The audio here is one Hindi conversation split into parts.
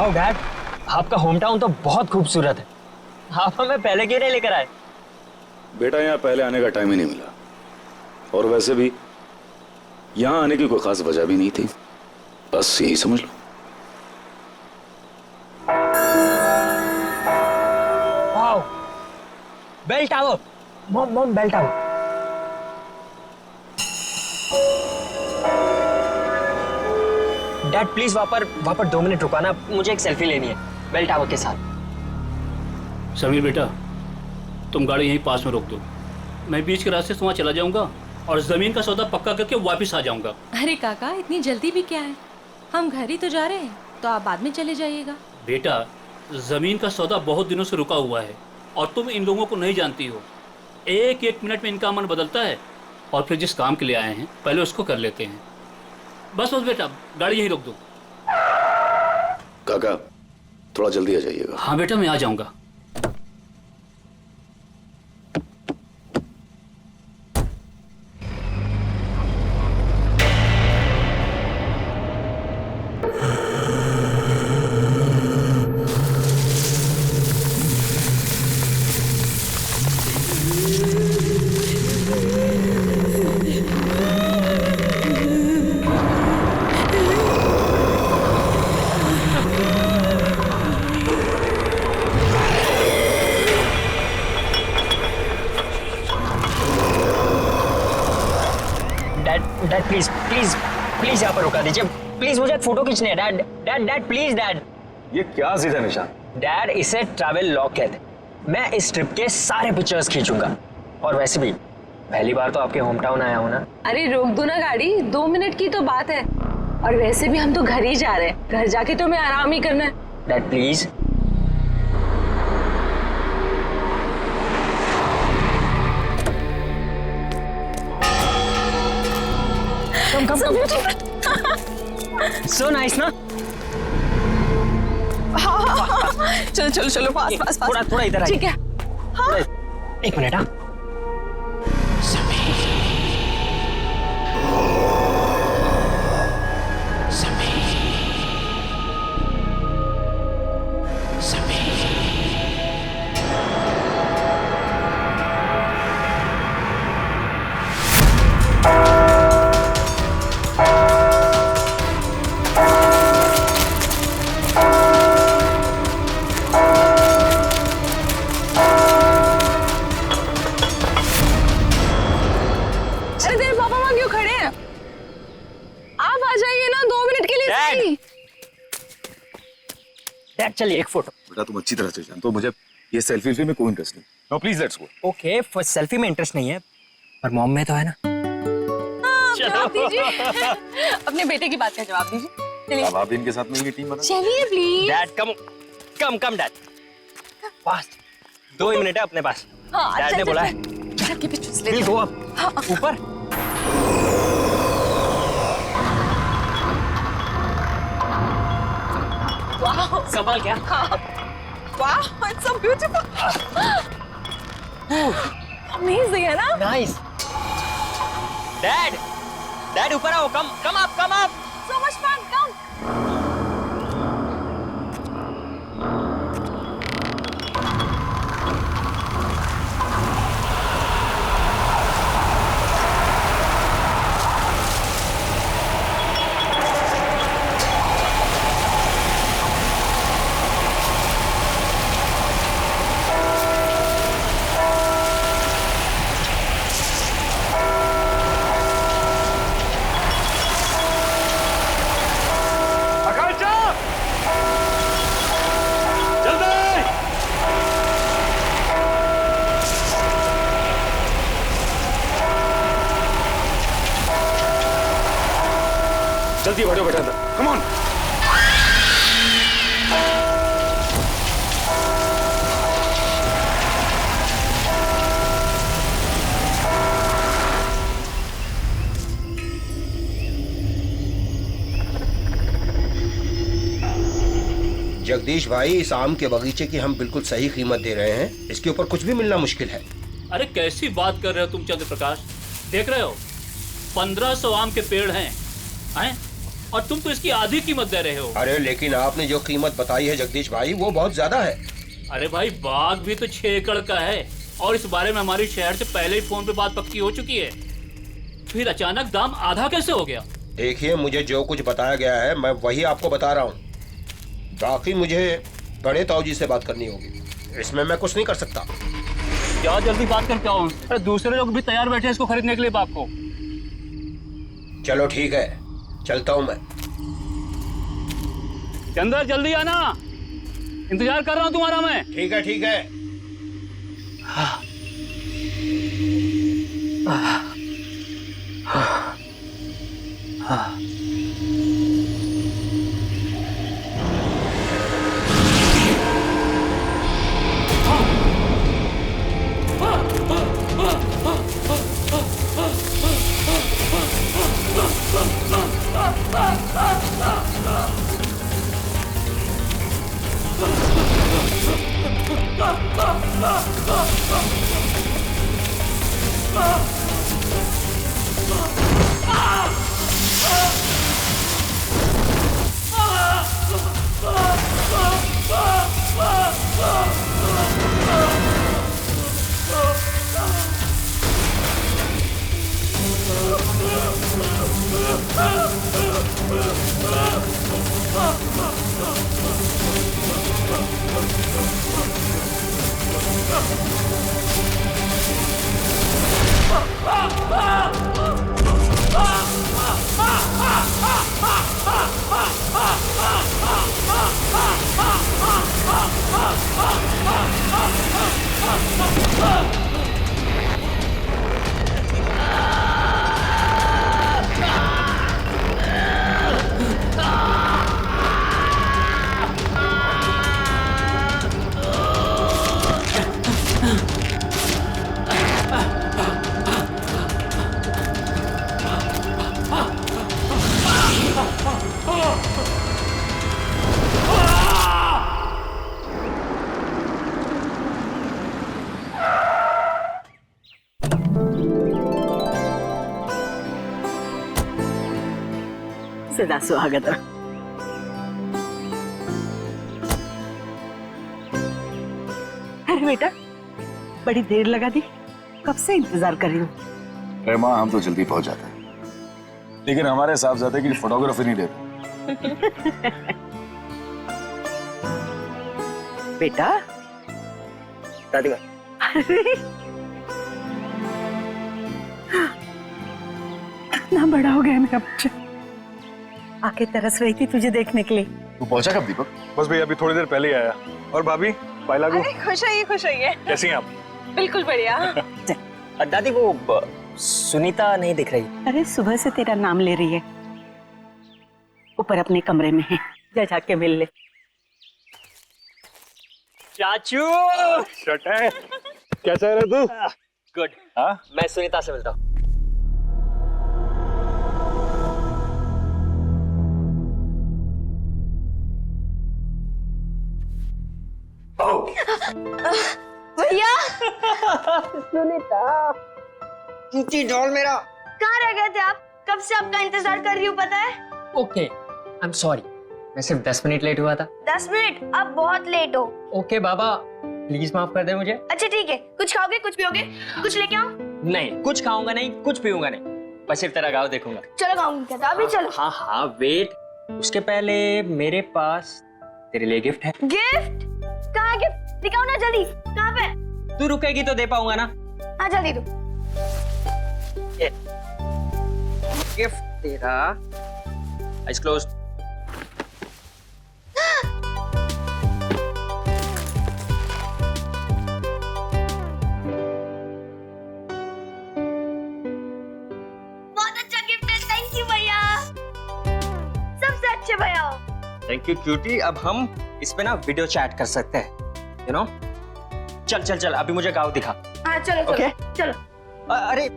वाओ डैड, आपका होम टाउन तो बहुत खूबसूरत है। आप हमें पहले क्यों नहीं लेकर आए? बेटा यहाँ पहले आने का टाइम ही नहीं मिला, और वैसे भी यहाँ आने की कोई खास वजह भी नहीं थी, बस यही समझ लो। Wow, bell tower. Mom bell tower. Dad please वहां पर 2 मिनट रुकाना, मुझे एक सेल्फी लेनी है बेल टावर के साथ। समीर बेटा, तुम गाड़ी यहीं पास में रोक दो, मैं बीच के रास्ते से वहाँ चला जाऊंगा और जमीन का सौदा पक्का करके वापस आ जाऊंगा। अरे काका, इतनी जल्दी भी क्या है, हम घर ही तो जा रहे हैं, तो आप बाद में चले जाइएगा। बेटा, जमीन का सौदा बहुत दिनों से रुका हुआ है और तुम इन लोगों को नहीं जानती हो। एक एक मिनट में इनका मन बदलता है, और फिर जिस काम के लिए आए हैं पहले उसको कर लेते हैं। बस बेटा, गाड़ी यहीं रोक दो। काका थोड़ा जल्दी आ जाइएगा। हाँ बेटा, मैं आ जाऊंगा। डैड प्लीज प्लीज प्लीज यहाँ पर रुका दीजिए प्लीज, मुझे एक फोटो खींचनी है। Dad dad dad please dad. ये क्या सीधा निशान? डैड इसे ट्रैवल लॉग कहते हैं। मैं इस ट्रिप के सारे पिक्चर्स खींचूंगा, और वैसे भी पहली बार तो आपके होम टाउन आया हूँ ना। अरे रोक दो ना गाड़ी, 2 मिनट की तो बात है, और वैसे भी हम तो घर ही जा रहे हैं, घर जाके तो हमें आराम ही करना है। Dad please. Come so nice ना। चलो चलो चलो, पास पास पास। थोड़ा इधर आइए। ठीक है। हाँ। एक मिनट। हाँ डैड, चलिए एक फोटो। बेटा तुम अच्छी तरह से जानते हो मुझे ये सेल्फी में कोई इंटरेस्ट नहीं। No please let's go. Okay, for selfie में इंटरेस्ट नहीं है, पर मॉम में तो है ना। जवाब दीजिए। अपने बेटे की बात का जवाब दीजिए। चलिए। अब आप इनके साथ मिलकर टीम बना। चलिए please. Dad come dad, fast. 2 he minute है अपने पास। हाँ, डैड ने बोला है। के पीछे विल गो अप, ऊपर। वाह, कमाल क्या? वाह, इट्स सो ब्यूटीफुल। अमेजिंग है ना? नाइस। डैड ऊपर आओ, come up. So much fun, come. जल्दी बैठो बेटा, कम ऑन। जगदीश भाई, इस आम के बगीचे की हम बिल्कुल सही कीमत दे रहे हैं, इसके ऊपर कुछ भी मिलना मुश्किल है। अरे कैसी बात कर रहे हो तुम चंद्र प्रकाश, देख रहे हो 1500 आम के पेड़ हैं और तुम तो इसकी आधी कीमत दे रहे हो। अरे लेकिन आपने जो कीमत बताई है जगदीश भाई, वो बहुत ज्यादा है। अरे भाई, बाग भी तो 6 एकड़ का है और इस बारे में हमारी शहर से पहले ही फोन पे बात पक्की हो चुकी है। फिर अचानक दाम आधा कैसे हो गया? देखिए, मुझे जो कुछ बताया गया है मैं वही आपको बता रहा हूँ। बाकी मुझे बड़े ताऊजी से बात करनी होगी, इसमें मैं कुछ नहीं कर सकता। क्या जल्दी बात करके आओ? अरे दूसरे लोग भी तैयार बैठे हैं इसको खरीदने के लिए बाग को। चलो ठीक है, चलता हूँ मैं। चंदर जल्दी आना, इंतजार कर रहा हूँ तुम्हारा मैं। ठीक है ठीक है। सदा सुहागत। अरे बेटा, बड़ी देर लगा दी, कब से इंतजार कर रही हूँ। अरे माँ, हम तो जल्दी पहुंच जाते हैं, लेकिन हमारे साहबजादे की फोटोग्राफी नहीं देते। बेटा दादी अरे कितना बड़ा हो गया मेरा बच्चा, आके तरस रही थी तुझे देखने के लिए। तू पहुंचा कब दीपक? बस भैया अभी थोड़ी देर पहले ही आया। और भाभी, बाय लागू। खुश होइए। कैसी हैं आप? बिल्कुल बढ़िया। दादी वो सुनीता नहीं दिख रही। अरे सुबह से तेरा नाम ले रही है, ऊपर अपने कमरे में है, जा जाके मिल ले। चाचू शट है। क्या चाह रहे तू? गुड। हाँ? मैं सुनीता से मिलता हूँ। भैया चूची डॉल मेरा। कहाँ रह गए थे आप? कब से आपका इंतजार कर रही हूँ, पता है? ओके, आई एम सॉरी, मैं सिर्फ 10 मिनट लेट हुआ था। 10 मिनट? आप बहुत लेट हो। ओके बाबा, प्लीज माफ कर दे मुझे। अच्छा ठीक है, कुछ खाओगे, कुछ पियोगे? कुछ लेके आओ? नहीं, कुछ खाऊंगा नहीं, कुछ पीऊंगा नहीं, बस सिर्फ तेरा गाँव देखूंगा। चलो खाऊंगी क्या? अभी चलो। हाँ हाँ वेट, उसके पहले मेरे पास तेरे लिए गिफ्ट है। गिफ्ट? कहाँ गिफ्ट? दिखाओ ना जल्दी, कहाँ पे? तू रुकेगी तो दे पाऊंगा ना। हाँ जल्दी दो। गिफ्ट तेरा। Eyes closed. बहुत अच्छा गिफ्ट है, थैंक यू भैया, सबसे अच्छे भैया हो। Thank you cutie. अब हम इस पे ना वीडियो चैट कर सकते हैं, यू नो। चल चल चल, अभी मुझे गाँव दिखा। हाँ चलो चलो Okay. चलो। अरे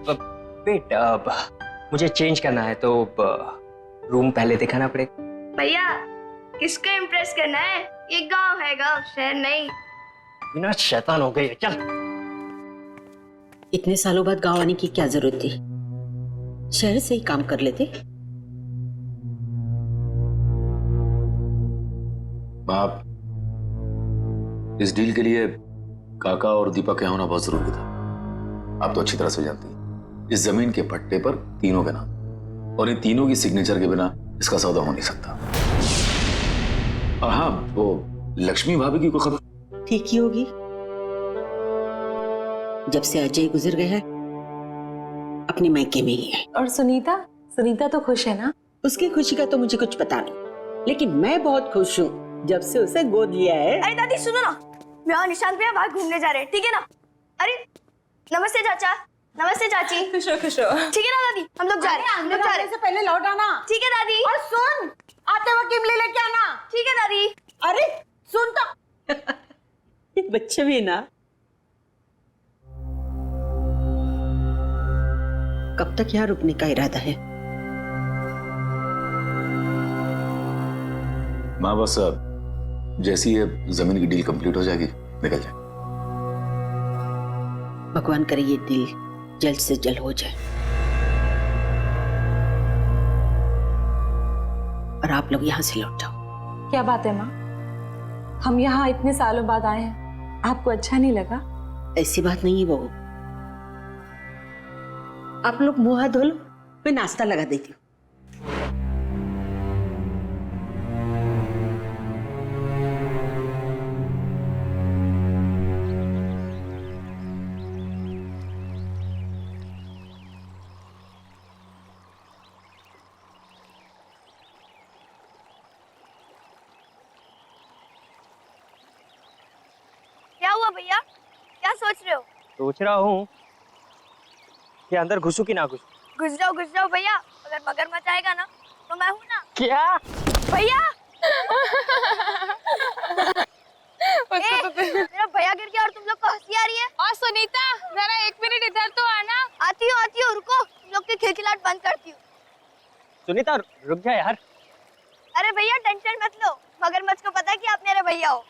वेट, मुझे चेंज करना है तो रूम पहले दिखाना पड़ेगा। भैया किसको इम्प्रेस करना है? ये गांव है, गांव, शहर नहीं। बिना शैतान हो गई है। चल। इतने सालों बाद गांव आने की क्या जरूरत थी, शहर से ही काम कर लेते। आप इस डील के लिए काका और दीपक यहाँ होना बहुत जरूरी था। आप तो अच्छी तरह से जानती हैं इस जमीन के पट्टे पर तीनों के नाम, और इन तीनों की सिग्नेचर के बिना इसका सौदा हो नहीं सकता। और हाँ, वो लक्ष्मी भाभी की कोई खबर? ठीक ही होगी। जब से अजय गुजर गया है अपनी मायके में ही है। और सुनीता सुनीता तो खुश है ना? उसकी खुशी का तो मुझे कुछ पता नहीं, लेकिन मैं बहुत खुश हूँ जब से उसे गोद लिया है। अरे दादी सुनो ना, मैं और निशांत भैया बाहर घूमने जा रहे हैं, ठीक है ना? अरे नमस्ते चाचा, नमस्ते चाची। खुश हो खुश हो। ठीक है ना दादी, हम लोग जा रहे हैं, हम लोग जा रहे हैं। से पहले लौट आना। ठीक है दादी। और सुन, आते वक्त इमली लेके आना। ठीक है दादी। अरे सुन तो। ये बच्चे भी ना कब तक यहाँ रुकने का इरादा है? माँ बस जैसी ये जमीन की डील कंप्लीट हो जाएगी निकल जाए। भगवान करे ये डील जल्द से जल्द हो जाए और आप लोग यहाँ से लौट जाओ। क्या बात है माँ, हम यहाँ इतने सालों बाद आए हैं, आपको अच्छा नहीं लगा? ऐसी बात नहीं है बहू, आप लोग मुंह हाथ धो लो, मैं नाश्ता लगा देती हूँ। क्या हुआ भैया, क्या सोच रहे हो? सोच रहा हूँ कि अंदर घुसूं कि ना घुसूं। घुस जाओ भैया, अगर मगरमच्छ आएगा ना तो मैं हूँ ना। क्या भैया मेरा भैया गिर गया और तुम लोग को हंसी आ रही है। और सुनीता जरा 1 मिनट इधर तो आना। आती हो रुको, तुम लोग की खिलखिलाहट बंद करती हूँ। सुनीता रुक जा यार। अरे भैया टेंशन मत लो, मगरमच्छ को पता है कि आप मेरे भैया हो।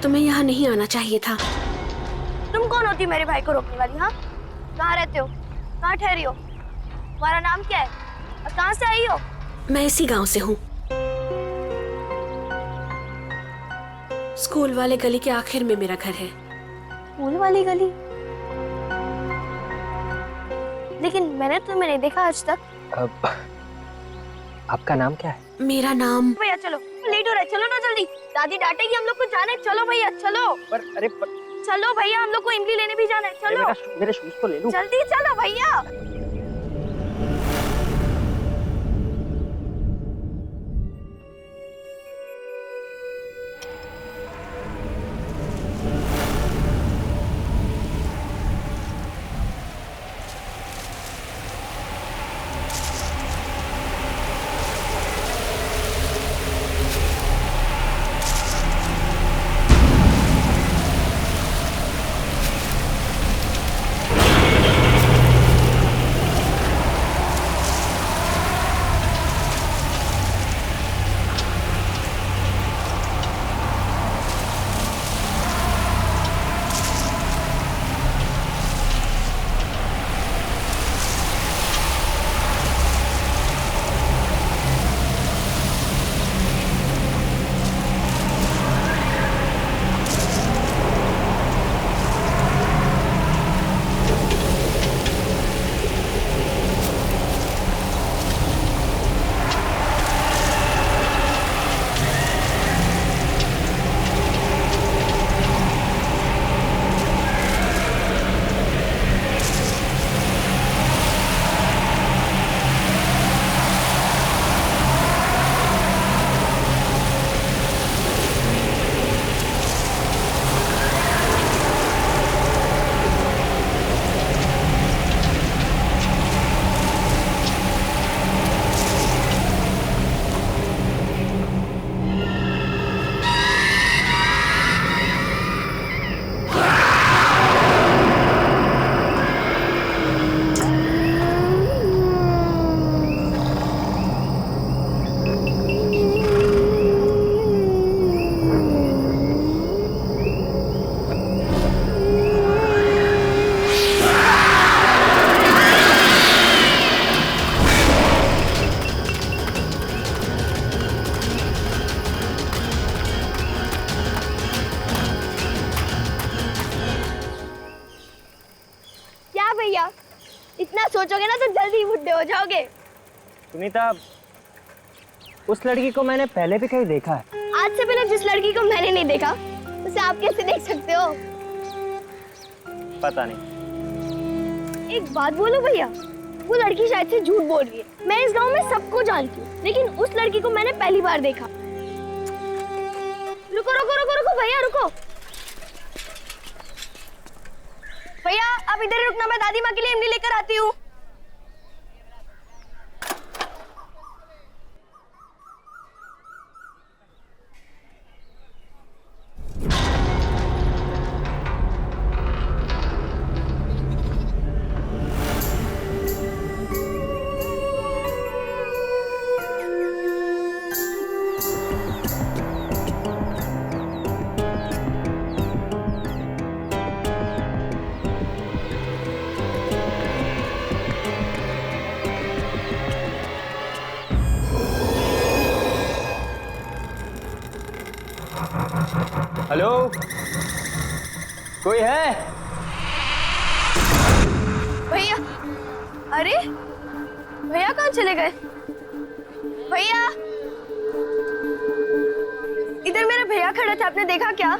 तुम्हें यहाँ नहीं आना चाहिए था। तुम कौन होती मेरे भाई को रोकने वाली? हाँ, कहाँ रहते हो, कहाँ ठहरी हो, तुम्हारा नाम क्या है और कहाँ से आई हो? मैं इसी गांव से हूँ। स्कूल वाले गली के आखिर में मेरा घर है। स्कूल वाली गली? लेकिन मैंने तुम्हें नहीं देखा आज तक। आपका नाम क्या है? मेरा नाम। भैया चलो, लेट हो रहा है, चलो ना जल्दी, दादी डांटेगी हम लोग को। जाना है, चलो भैया चलो। चलो भैया, हम लोग को इमली लेने भी जाना है, चलो। मेरे शूज तो ले लूं। जल्दी चलो भैया। सोचोगे ना तो जल्दी ही बुढ़े हो जाओगे। सुनीता, उस लड़की को मैंने पहले भी कहीं देखा है। आज से पहले जिस लड़की को मैंने नहीं देखा उसे आप कैसे देख सकते हो? पता नहीं। एक बात बोलो भैया, वो लड़की शायद से झूठ बोल रही है। मैं इस गांव में सबको जानती हूँ, लेकिन उस लड़की को मैंने पहली बार देखा। रुको रुको रुको रुको भैया रुको। भैया आप इधर ही रुकना, मैं दादी माँ के लिए इमली लेकर आती हूँ। हेलो, कोई है? भैया, अरे भैया कहाँ चले गए? भैया, इधर मेरे भैया खड़े थे, आपने देखा क्या?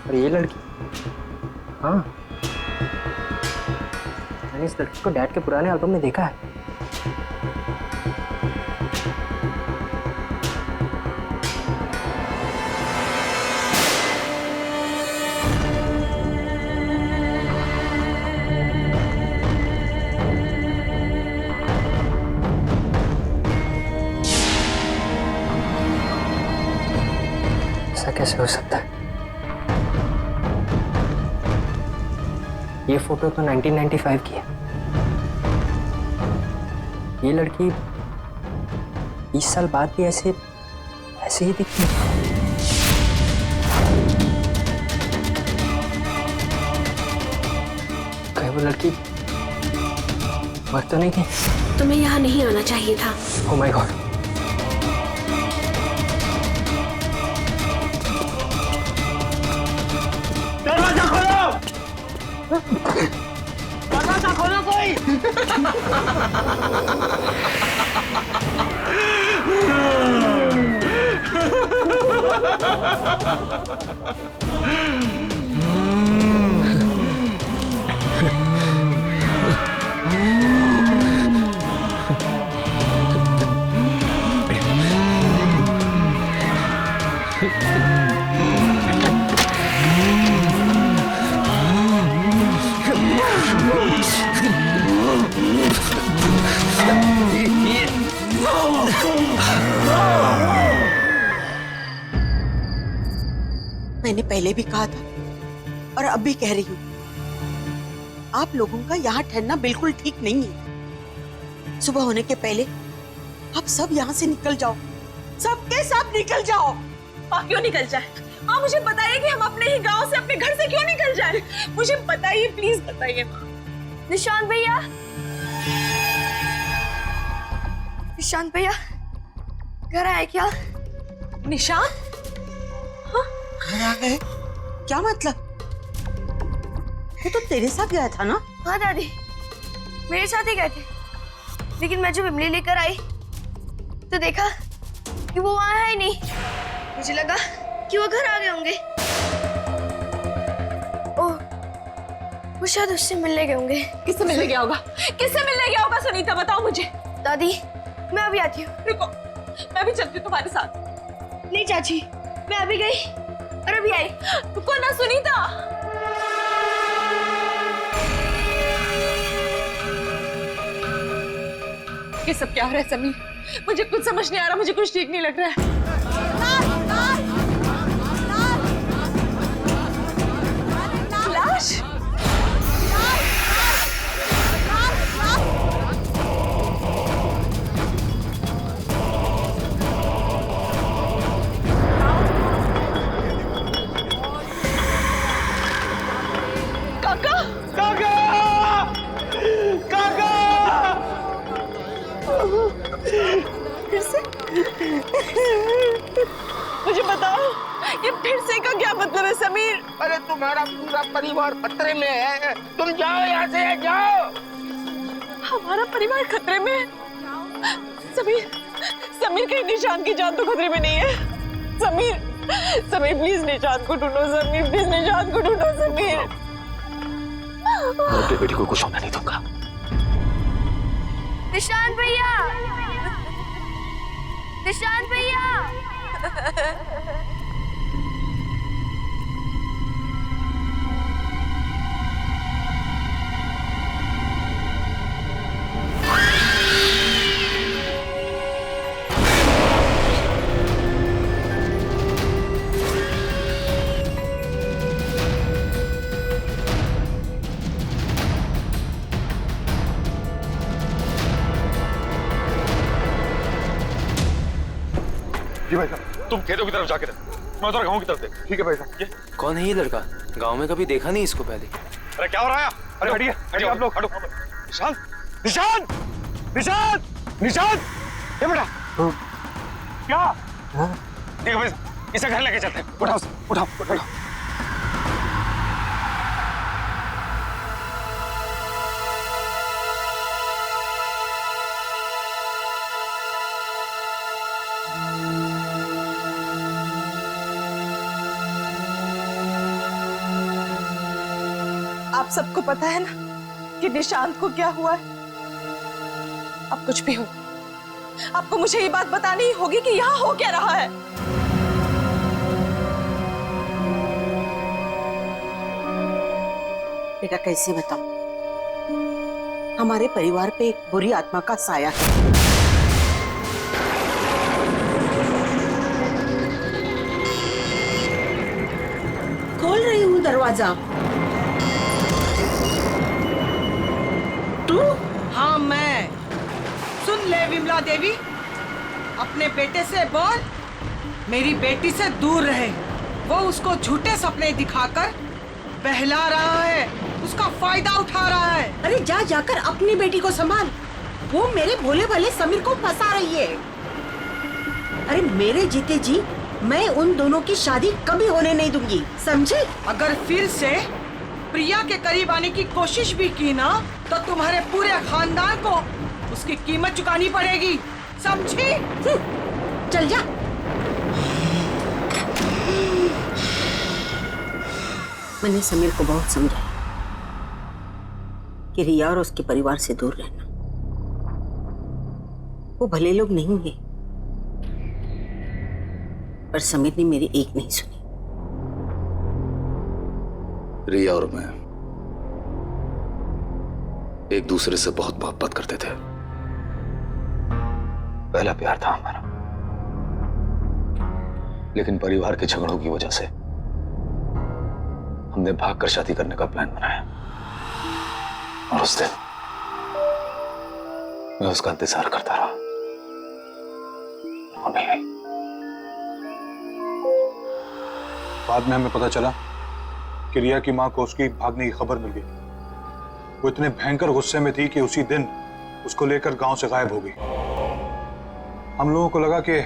और ये लड़की? हाँ, मैंने इस लड़की को डैड के पुराने एल्बम में देखा है। ऐसा कैसे हो सकता है? ये फोटो तो 1995 की है। ये लड़की 20 साल बाद भी ऐसे ही दिखती है। कहीं वो लड़की मर तो नहीं गई? तुम्हें यहाँ नहीं आना चाहिए था। Oh my God! दरवाजा खोलो! दरवाजा खोलो कोई! मैंने पहले भी कहा था और अब भी कह रही हूँ, आप लोगों का यहाँ ठहरना बिल्कुल ठीक नहीं है। सुबह होने के पहले आप सब यहाँ से निकल जाओ, सबके सब निकल जाओ। माँ क्यों निकल जाए? माँ मुझे बताइए कि हम अपने ही गांव से, अपने घर से क्यों निकल जाए? मुझे बताइए, प्लीज बताइए माँ। निशांत भैया, निशांत भैया घर आए क्या? निशांत? घर आ गए? क्या मतलब? वो तो तेरे साथ गया था ना? हाँ दादी, मेरे साथ ही गए थे, लेकिन मैं जब इमली लेकर आई तो देखा कि वो वहां है ही नहीं। मुझे लगा कि वो घर आ गए होंगे। ओह, वो शायद उससे मिलने गए होंगे। किससे मिलने गया होगा? किससे मिलने गया होगा? सुनीता बताओ मुझे। दादी मैं अभी आती हूँ। रुको, मैं भी चलती हूँ तुम्हारे साथ। नहीं चाची, मैं अभी गई और अभी आई। रुको ना सुनीता। ये सब क्या हो रहा है समीर? मुझे कुछ समझ नहीं आ रहा, मुझे कुछ ठीक नहीं लग रहा है। लाश? काका! काका! काका! फिर से? मुझे बताओ, ये फिर से का क्या मतलब है समीर? अरे तुम्हारा पूरा परिवार खतरे में है, तुम जाओ यहाँ से, जाओ। हमारा परिवार खतरे में है? समीर, समीर कहीं निशान की जान तो खतरे में नहीं है? समीर, समीर प्लीज निशान को ढूंढो, समीर प्लीज निशान को ढूंढो, समीर। मैं अपनी बेटी को कुछ होने नहीं दूंगा। निशांत भैया, निशांत भैया। जी भाई साहब, तुम खेतों की तरफ जाके रहो, मैं उधर गाँव की तरफ देख। ठीक है भाई साहब। ये कौन है ये लड़का? गांव में कभी देखा नहीं इसको पहले। अरे क्या हो रहा है? अरे हटिए, हटिए आप लोग, हटो। निशांत, निशांत, निशांत, निशांत, ये बेटा क्या? देखो भाई साहब, इसे घर लेके चलते हैं। उठाओ, उठाओ, उठाओ। आप सबको पता है ना कि निशांत को क्या हुआ है? अब कुछ भी हो, आपको मुझे ये बात बतानी ही होगी कि यहाँ हो क्या रहा है। बेटा कैसे बताऊं? हमारे परिवार पे एक बुरी आत्मा का साया है। खोल रही हूँ दरवाजा। हाँ मैं। सुन ले विमला देवी, अपने बेटे से बोल मेरी बेटी से दूर रहे। वो उसको झूठे सपने दिखाकर बहला रहा है, उसका फायदा उठा रहा है। अरे जा जाकर अपनी बेटी को संभाल, वो मेरे भोले भाले समीर को फंसा रही है। अरे मेरे जीते जी मैं उन दोनों की शादी कभी होने नहीं दूंगी, समझे? अगर फिर से प्रिया के करीब आने की कोशिश भी की ना तो तुम्हारे पूरे खानदान को उसकी कीमत चुकानी पड़ेगी, समझी? चल जा। मैंने समीर को बहुत समझाया कि रिया और उसके परिवार से दूर रहना। वो भले लोग नहीं है, पर समीर ने मेरी एक नहीं सुनी। रिया और मैं एक दूसरे से बहुत मोहब्बत करते थे। पहला प्यार था हमारा, लेकिन परिवार के झगड़ों की वजह से हमने भागकर शादी करने का प्लान बनाया। और उस दिन मैं उसका इंतजार करता रहा, वो नहीं आई। बाद में हमें पता चला कि रिया की मां को उसकी भागने की खबर मिल गई। वो इतने भयंकर गुस्से में थी कि उसी दिन उसको लेकर गांव से गायब हो गई। हम लोगों को लगा कि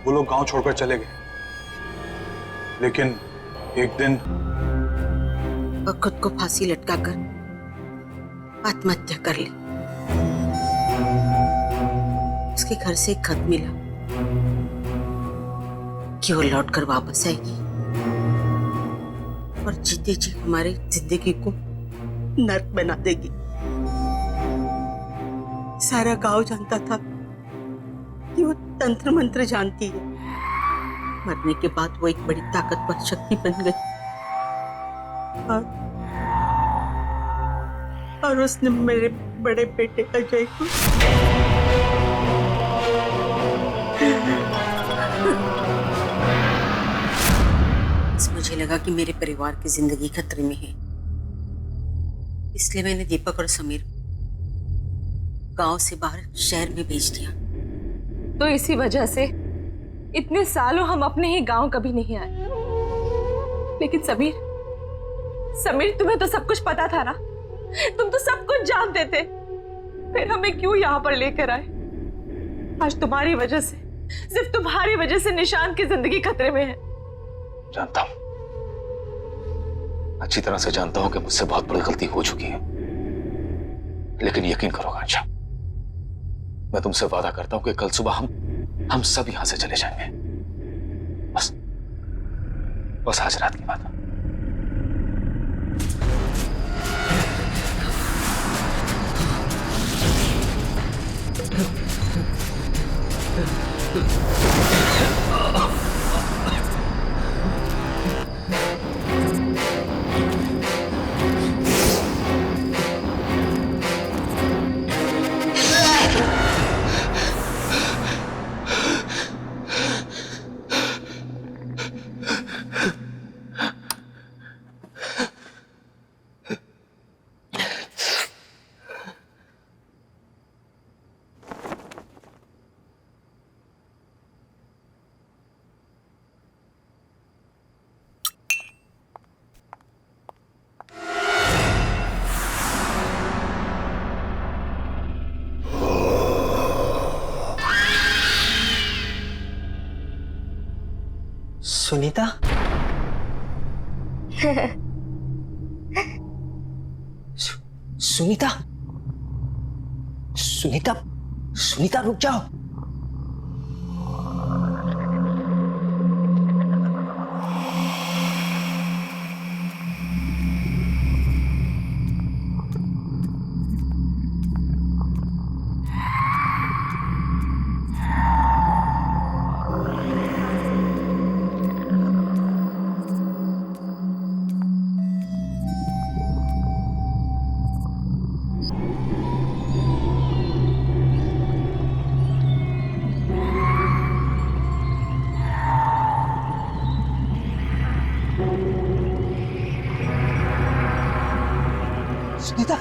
वो लोग गांव छोड़कर चले गए, लेकिन एक दिन वो खुद को फांसी लटकाकर आत्महत्या कर ली। उसके घर से एक खत मिला कि वो लौटकर वापस आएगी और जीते जी हमारी जिंदगी को नर्क बना देगी। सारा गांव जानता था कि वो तंत्र मंत्र जानती है। मरने के बाद वो एक बड़ी ताकतवर शक्ति बन गई और उसने मेरे बड़े बेटे अजय को मुझे लगा कि मेरे परिवार की जिंदगी खतरे में है, इसलिए मैंने दीपक और समीर गांव से बाहर शहर में भेज दिया। तो इसी वजह से इतने सालों हम अपने ही गांव कभी नहीं आए। लेकिन समीर तुम्हें तो सब कुछ पता था ना, तुम तो सब कुछ जानते थे, फिर हमें क्यों यहाँ पर लेकर आए? आज तुम्हारी वजह से, सिर्फ तुम्हारी वजह से निशांत की जिंदगी खतरे में है। जानता हूं, अच्छी तरह से जानता हूं कि मुझसे बहुत बड़ी गलती हो चुकी है, लेकिन यकीन करो आकांक्षा, मैं तुमसे वादा करता हूं कि कल सुबह हम सब यहां से चले जाएंगे। बस आज रात की बात है। सुनीता? सुनीता? सुनीता? सुनीता रुक जाओ। सुनीता,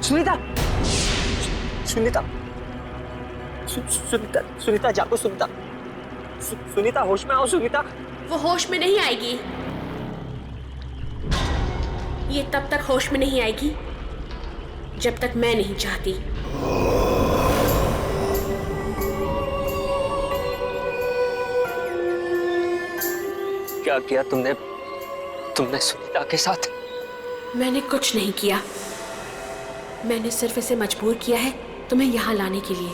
सुनीता, सुनीता, सुनीता, सुनीता जागो, सुनीता, सुनीता होश में आओ, सुनीता। वो होश में नहीं आएगी। ये तब तक होश में नहीं आएगी जब तक मैं नहीं चाहती। क्या किया तुमने सुनीता के साथ? मैंने कुछ नहीं किया। मैंने सिर्फ इसे मजबूर किया है तुम्हें यहाँ लाने के लिए,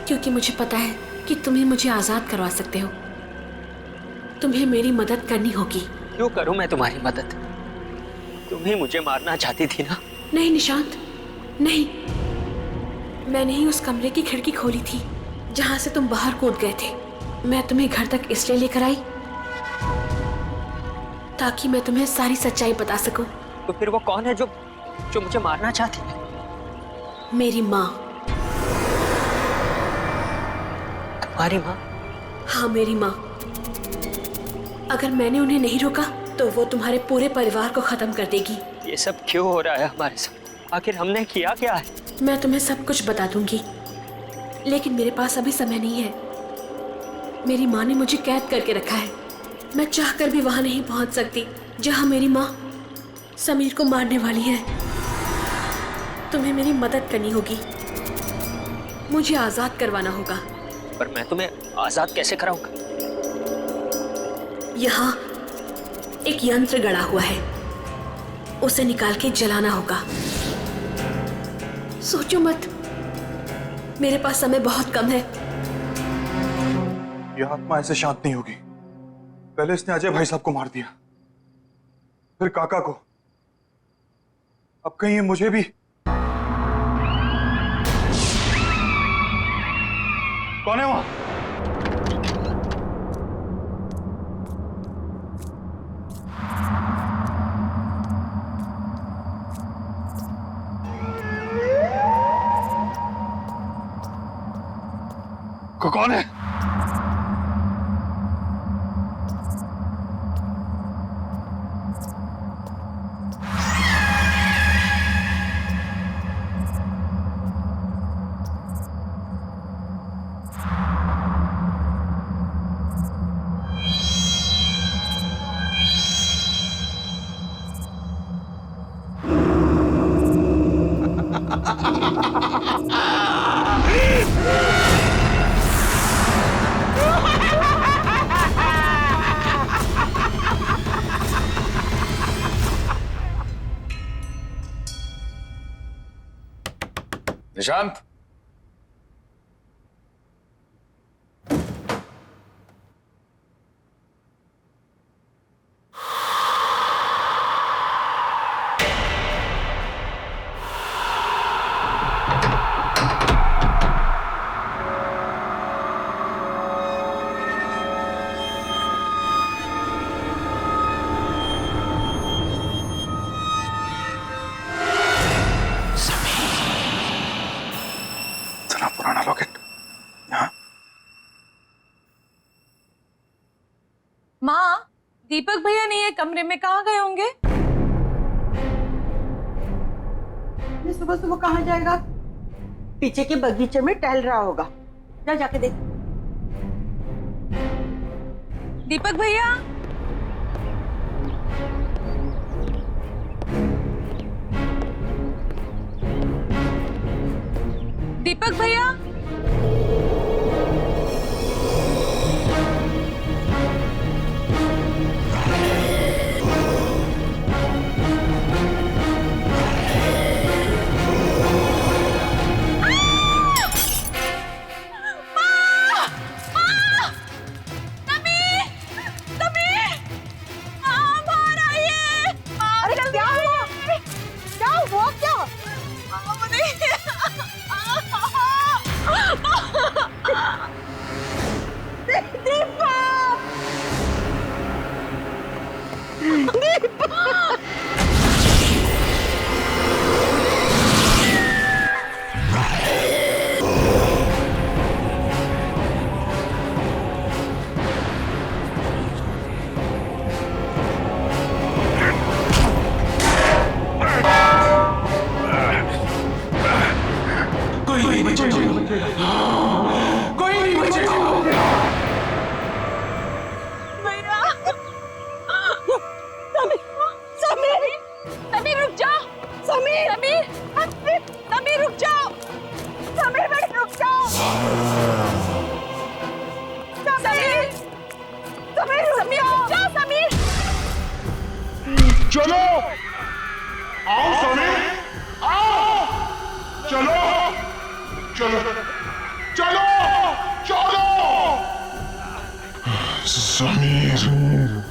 क्योंकि मुझे पता है कि तुम ही मुझे आजाद करवा सकते हो। तुम्हें मेरी मदद करनी होगी। क्यों करूं मैं तुम्हारी मदद? तुम ही मुझे मारना चाहती थी ना? नहीं निशांत, नहीं। मैंने ही उस कमरे की खिड़की खोली थी जहां से तुम बाहर कूद गए थे। मैं तुम्हें घर तक इसलिए लेकर आई ताकि मैं तुम्हें सारी सच्चाई बता सकूं। तो फिर वो कौन है जो मुझे मारना चाहती है? मेरी माँ। तुम्हारी माँ? हाँ, मेरी माँ। अगर मैंने उन्हें नहीं रोका तो वो तुम्हारे पूरे परिवार को खत्म कर देगी। ये सब क्यों हो रहा है हमारे साथ? आखिर हमने किया क्या है? मैं तुम्हें सब कुछ बता दूंगी, लेकिन मेरे पास अभी समय नहीं है। मेरी माँ ने मुझे कैद करके रखा है। मैं चाहकर भी वहां नहीं पहुंच सकती जहां मेरी माँ समीर को मारने वाली है। तुम्हें मेरी मदद करनी होगी, मुझे आजाद करवाना होगा। पर मैं तुम्हें आजाद कैसे कराऊंगा? यहाँ एक यंत्र गड़ा हुआ है, उसे निकाल के जलाना होगा। सोचो मत, मेरे पास समय बहुत कम है। यह आत्मा ऐसे शांत नहीं होगी। पहले इसने अजय भाई साहब को मार दिया, फिर काका को, अब कहीं ये मुझे भी। कौन है वहां? कौन है? निशांत, पुराना लॉकेट यहाँ। माँ, दीपक भैया नहीं है कमरे में, कहाँ गए होंगे? ये सुबह सुबह कहाँ जाएगा? पीछे के बगीचे में टहल रहा होगा। जा जाके देख। दीपक भैया, दीपक भैया, चलो आओ समीर, आओ, चलो चलो चलो चलो समीर,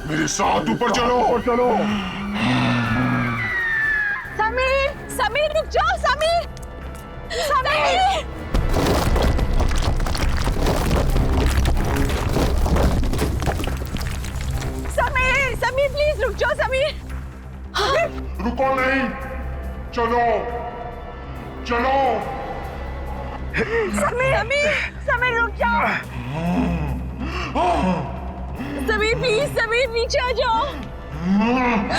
मेरे साथ ऊपर चलो चलो। समीर, समीर रुक जाओ, समीर, समीर, समीर, समीर प्लीज रुक जाओ, समीर। रुको नहीं, चलो चलो। समीर, समीर, समीर रुक जाओ। समीर प्लीज, समीर नीचे आ जाओ।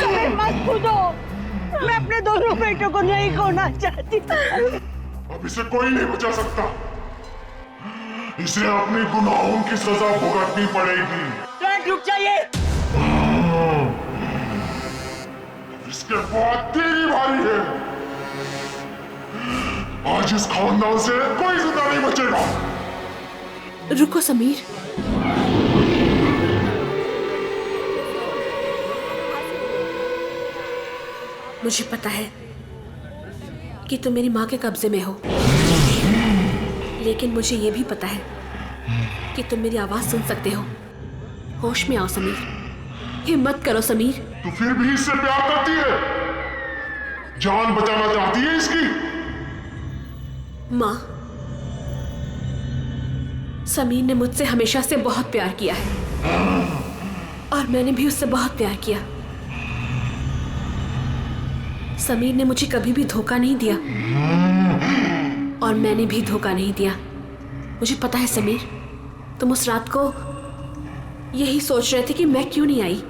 समीर मत कूदो, मैं अपने दोनों बेटों को नहीं खोना चाहती। अब इसे कोई नहीं बचा सकता, इसे अपने गुनाहों की सजा भुगतनी पड़ेगी। रुक जाइए। इसके बाद तेरी बारी है। आज इस खानदान से कोई जिंदा नहीं बचेगा। रुको समीर, मुझे पता है कि तुम मेरी माँ के कब्जे में हो, लेकिन मुझे ये भी पता है कि तुम मेरी आवाज सुन सकते हो। होश में आओ समीर, हिम्मत करो समीर। तू फिर भी इससे प्यार करती है, जान बचाना चाहती है इसकी। माँ, समीर ने मुझसे हमेशा से बहुत प्यार किया है और मैंने भी उससे बहुत प्यार किया। समीर ने मुझे कभी भी धोखा नहीं दिया और मैंने भी धोखा नहीं दिया। मुझे पता है समीर, तुम उस रात को यही सोच रहे थे कि मैं क्यों नहीं आई,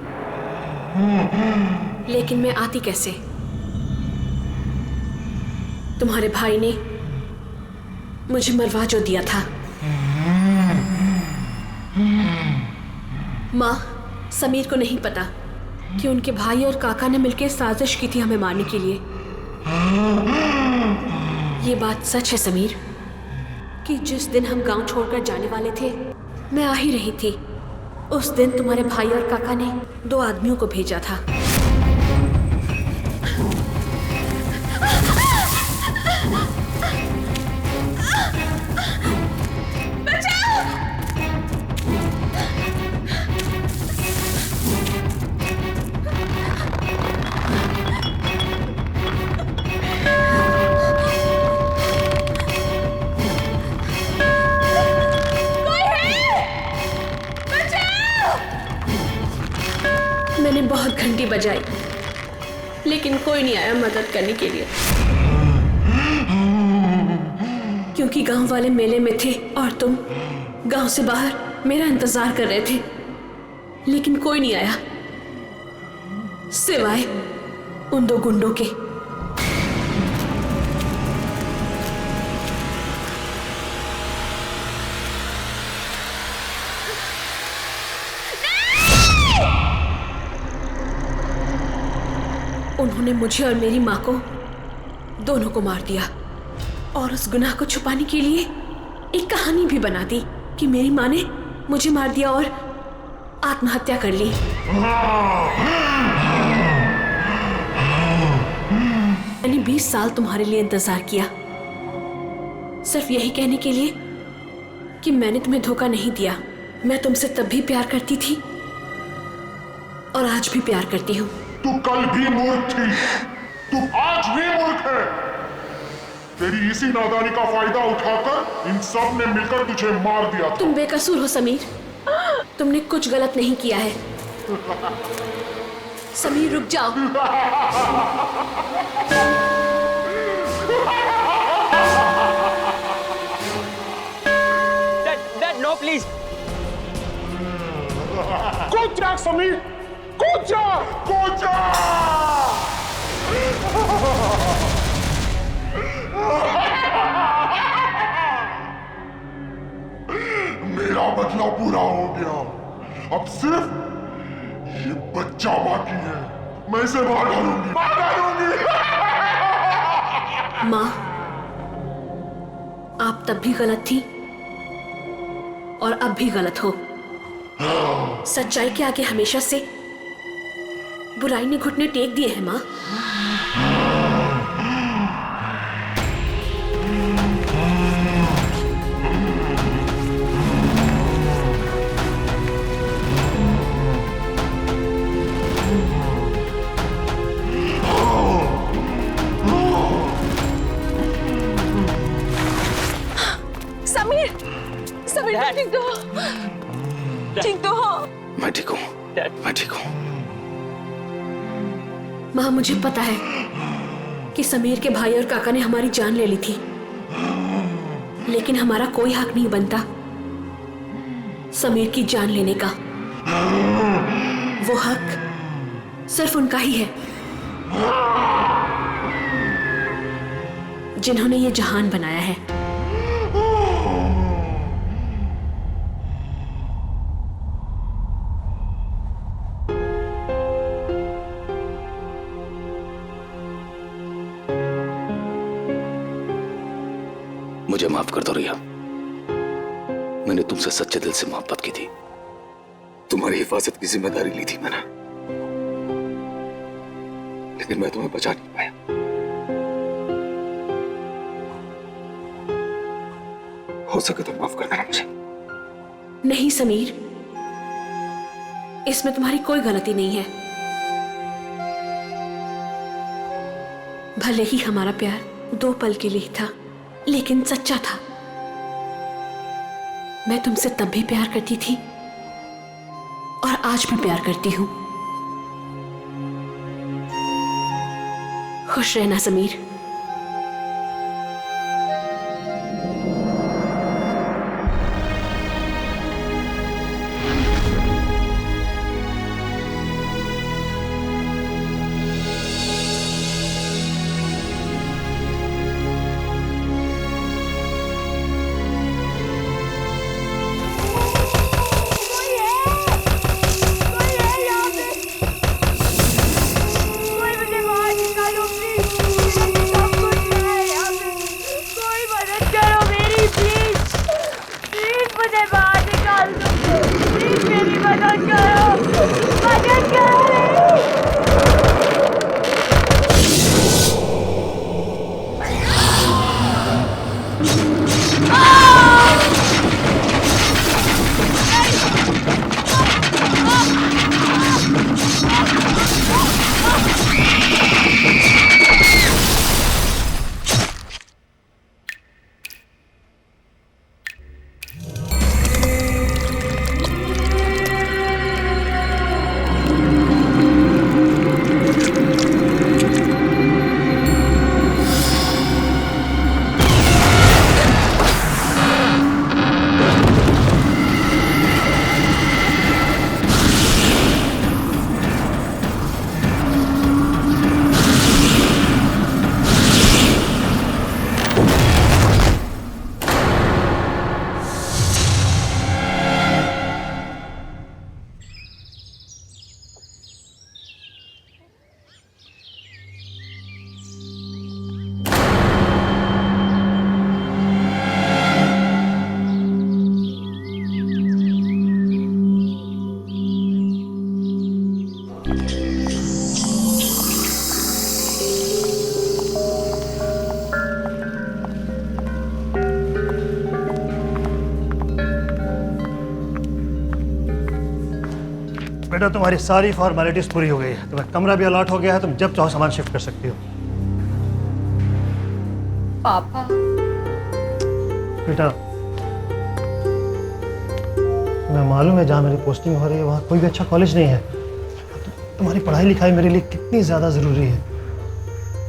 लेकिन मैं आती कैसे? तुम्हारे भाई ने मुझे मरवा जो दिया था। माँ, समीर को नहीं पता कि उनके भाई और काका ने मिलकर साजिश की थी हमें मारने के लिए। ये बात सच है समीर कि जिस दिन हम गांव छोड़कर जाने वाले थे, मैं आ ही रही थी। उस दिन तुम्हारे भाई और काका ने 2 आदमियों को भेजा था। मैंने बहुत घंटी बजाई, लेकिन कोई नहीं आया मदद करने के लिए, क्योंकि गांव वाले मेले में थे और तुम गांव से बाहर मेरा इंतजार कर रहे थे। लेकिन कोई नहीं आया सिवाय उन दो गुंडों के। उन्होंने मुझे और मेरी माँ को दोनों को मार दिया और उस गुनाह को छुपाने के लिए एक कहानी भी बना दी कि मेरी माँ ने मुझे मार दिया और आत्महत्या कर ली। मैंने 20 साल तुम्हारे लिए इंतजार किया, सिर्फ यही कहने के लिए कि मैंने तुम्हें धोखा नहीं दिया। मैं तुमसे तब भी प्यार करती थी और आज भी प्यार करती हूँ। तू कल भी मूर्ख थी, तू आज भी मूर्ख है। तेरी इसी नादानी का फायदा उठाकर इन सब ने मिलकर तुझे मार दिया था। तुम बेकसूर हो समीर, तुमने कुछ गलत नहीं किया है। समीर रुक जाओ। Dad, no, please. कूद जा समीर, कूद जा, कूद जा। मेरा बदला पूरा हो गया, अब सिर्फ ये बच्चा बाकी है। मैं इसे मार डालूंगी, मार डालूंगी। माँ, आप तब भी गलत थी और अब भी गलत हो। सच्चाई के आगे हमेशा से बुराई ने घुटने टेक दिए हैं माँ। समीर, समीर तुम ठीक तो हो? ठीक तो हो? मैं ठीक हूँ, मैं ठीक हूँ। माँ, मुझे पता है कि समीर के भाई और काका ने हमारी जान ले ली थी, लेकिन हमारा कोई हक नहीं बनता समीर की जान लेने का। वो हक सिर्फ उनका ही है जिन्होंने ये जहान बनाया है। मुझे माफ कर दो रिया, मैंने तुमसे सच्चे दिल से मोहब्बत की थी। तुम्हारी हिफाजत की जिम्मेदारी ली थी मैंने, लेकिन मैं तुम्हें बचा नहीं पाया। हो सके तो माफ कर देना मुझे। नहीं समीर, इसमें तुम्हारी कोई गलती नहीं है। भले ही हमारा प्यार 2 पल के लिए था, लेकिन सच्चा था। मैं तुमसे तब भी प्यार करती थी और आज भी प्यार करती हूं। खुश रहना समीर। कोई मुझे बाहर निकालो प्लीज। बेटा तुम्हारी सारी फॉर्मेलिटीज पूरी हो गई है, तुम्हें कमरा भी अलॉट हो गया है, तुम जब चाहो सामान शिफ्ट कर सकती हो। पापा बेटा मैं मालूम है जहाँ मेरी पोस्टिंग हो रही है वहाँ कोई भी अच्छा कॉलेज नहीं है। तुम्हारी पढ़ाई लिखाई मेरे लिए कितनी ज़्यादा ज़रूरी है।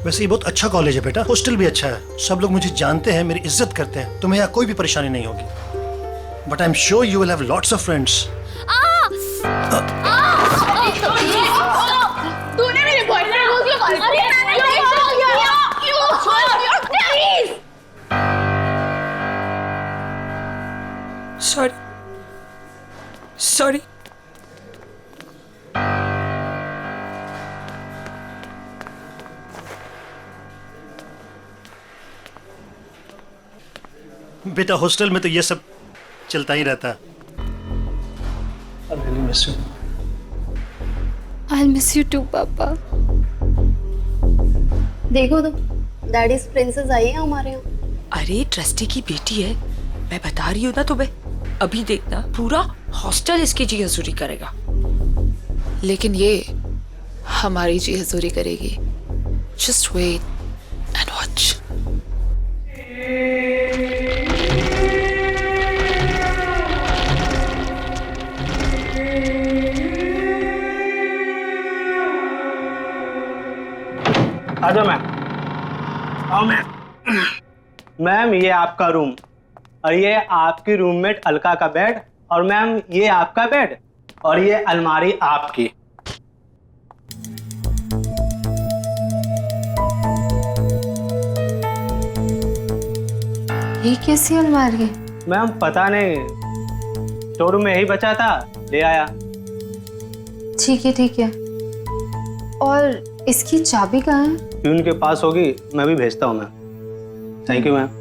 वैसे ये बहुत अच्छा कॉलेज है बेटा, हॉस्टल भी अच्छा है, सब लोग मुझे जानते हैं, मेरी इज्जत करते हैं, तुम्हें यहाँ कोई भी परेशानी नहीं होगी। But I am sure you will have lots of friends. तूने मेरे बॉयफ्रेंड को क्यों कॉल किया? Sorry sorry. बेटा हॉस्टल में तो ये सब चलता ही रहता है। I really miss you. I'll miss you too, पापा। देखो तो डैडीज प्रिंसेस आई है हमारे यहाँ। अरे ट्रस्टी की बेटी है, मैं बता रही हूँ ना तुम्हें। अभी देखना पूरा हॉस्टल इसकी जी हजूरी करेगा, लेकिन ये हमारी जी हजूरी करेगी। Just wait and watch. आजा मैम, आओ मैम। मैम ये आपका रूम और ये आपकी रूममेट अलका का बेड, और मैम ये आपका बेड और ये अलमारी आपकी। ये कैसी अलमारी है? मैम पता नहीं, स्टोर रूम में यही बचा था, ले आया। ठीक है। और इसकी चाबी कहाँ है? प्यून के पास होगी, मैं भी भेजता हूँ ma'am. Thank you ma'am.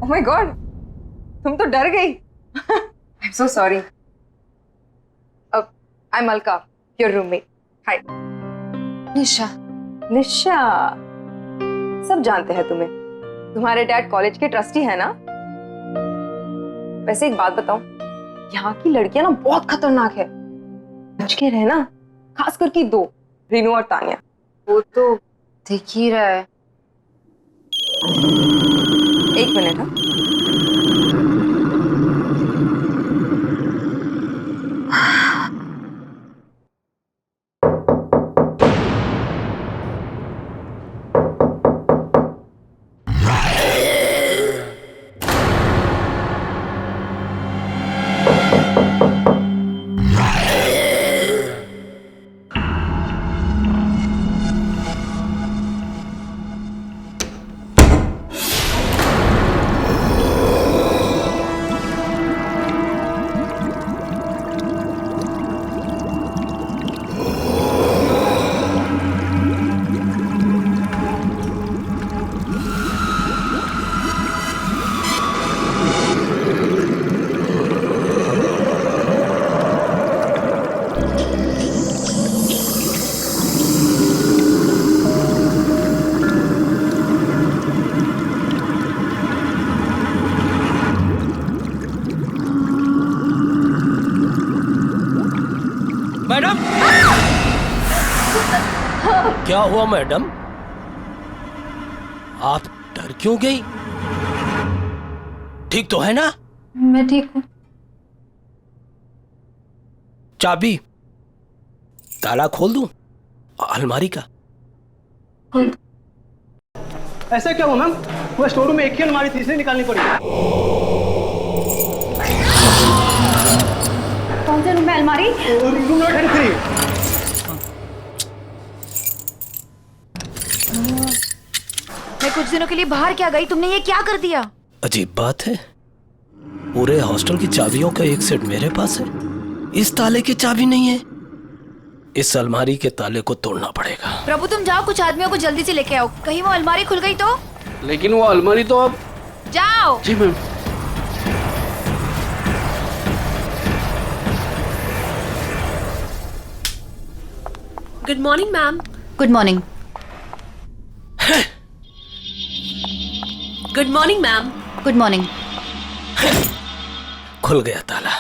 Oh my god, तुम तो डर गई। I am so sorry. I am Alka, your roommate. Hi. Nisha. सब जानते हैं तुम्हें, तुम्हारे डैड कॉलेज के ट्रस्टी है ना। वैसे एक बात बताऊं, यहाँ की लड़कियां ना बहुत खतरनाक है, बच के रहना, खास करके दो, रीनू और तानिया। वो तो दिख ही रहा है। एक मिनट। क्या हुआ मैडम? आप डर क्यों गई? ठीक तो है ना? मैं ठीक हूँ। चाबी ताला खोल दूं अलमारी का? ऐसा क्या हुआ मैम? वो स्टोर रूम में एक ही अलमारी थी, इसलिए निकालनी पड़ी। कौन से रूम में अलमारी? Room number 33। मैं कुछ दिनों के लिए बाहर क्या गई, तुमने ये क्या कर दिया? अजीब बात है, पूरे हॉस्टल की चाबियों का एक सेट मेरे पास है, इस ताले की चाबी नहीं है। इस अलमारी के ताले को तोड़ना पड़ेगा। प्रभु तुम जाओ, कुछ आदमियों को जल्दी से लेके आओ, कहीं वो अलमारी खुल गई तो। लेकिन वो अलमारी तो अब। जाओ। जी ma'am. Good morning ma'am. Good morning. Good morning ma'am. Good morning. खुल गया ताला।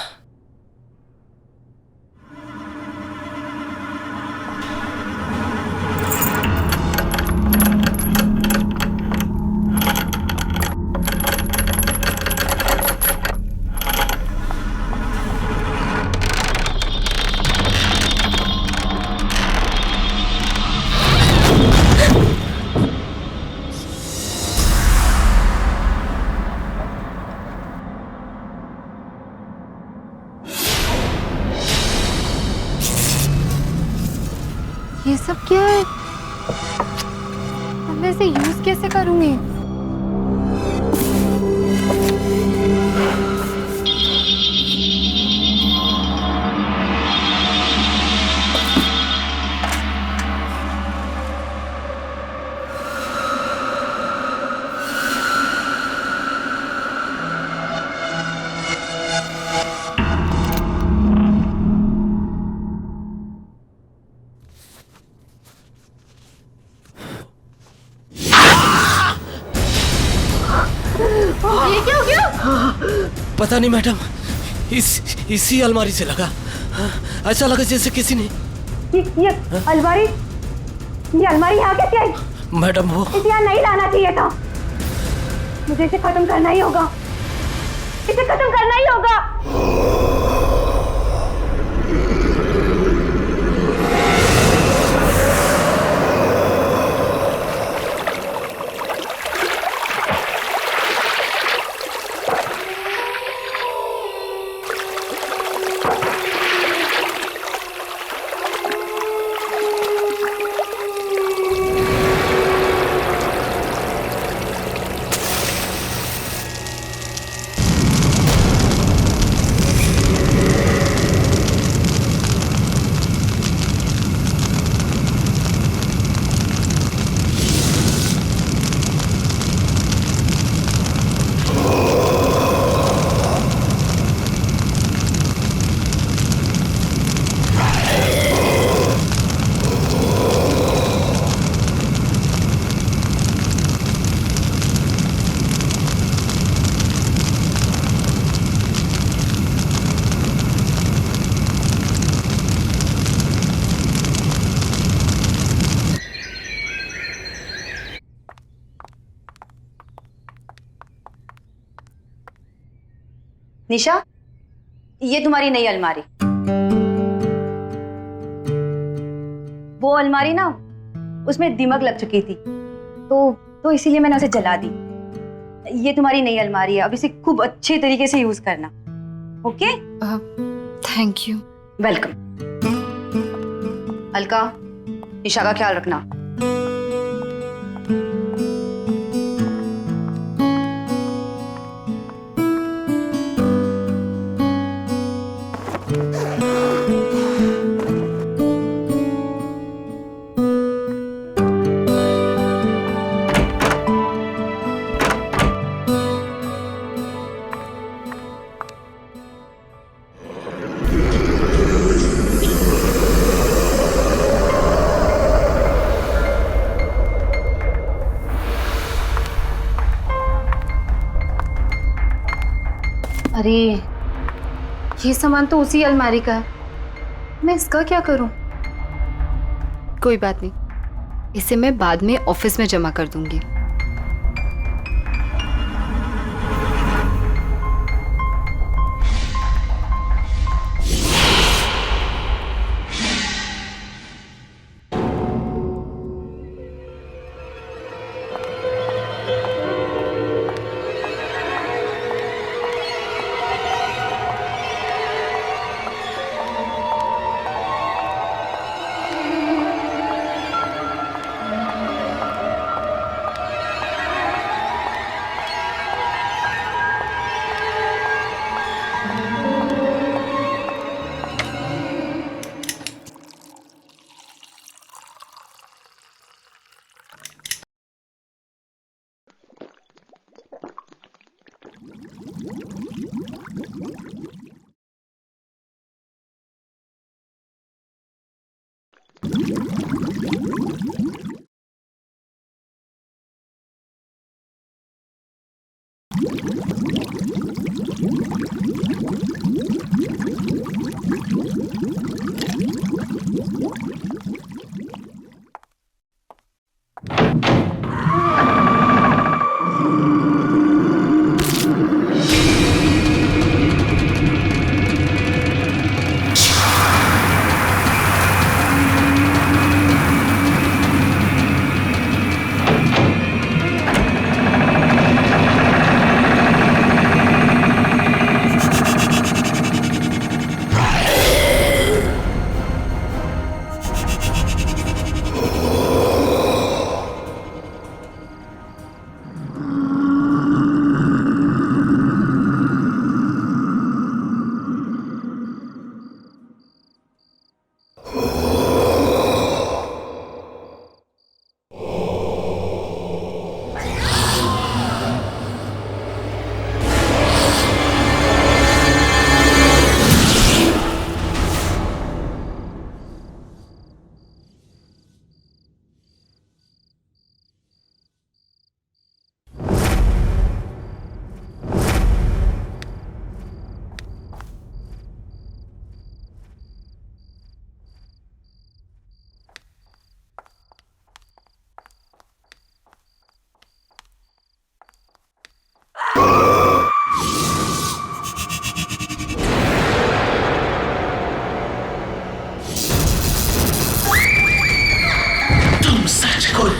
ये सब क्या है? अब मैं इसे यूज कैसे करूंगी? ये क्या हो गया? पता नहीं मैडम, इसी अलमारी से लगा। ऐसा लगा जैसे किसी ने। ये अलमारी यहाँ कैसे आई? मैडम वो इसे यहाँ नहीं लाना चाहिए था। मुझे इसे खत्म करना ही होगा, इसे खत्म करना ही होगा। निशा, ये तुम्हारी नई अलमारी। वो अलमारी ना, उसमें दीमक लग चुकी थी, तो इसीलिए मैंने उसे जला दी। ये तुम्हारी नई अलमारी है, अब इसे खूब अच्छे तरीके से यूज करना। Okay? Thank you. Welcome. Alka, Nisha का ख्याल रखना। अरे ये सामान तो उसी अलमारी का है, मैं इसका क्या करूं? कोई बात नहीं, इसे मैं बाद में ऑफिस में जमा कर दूंगी।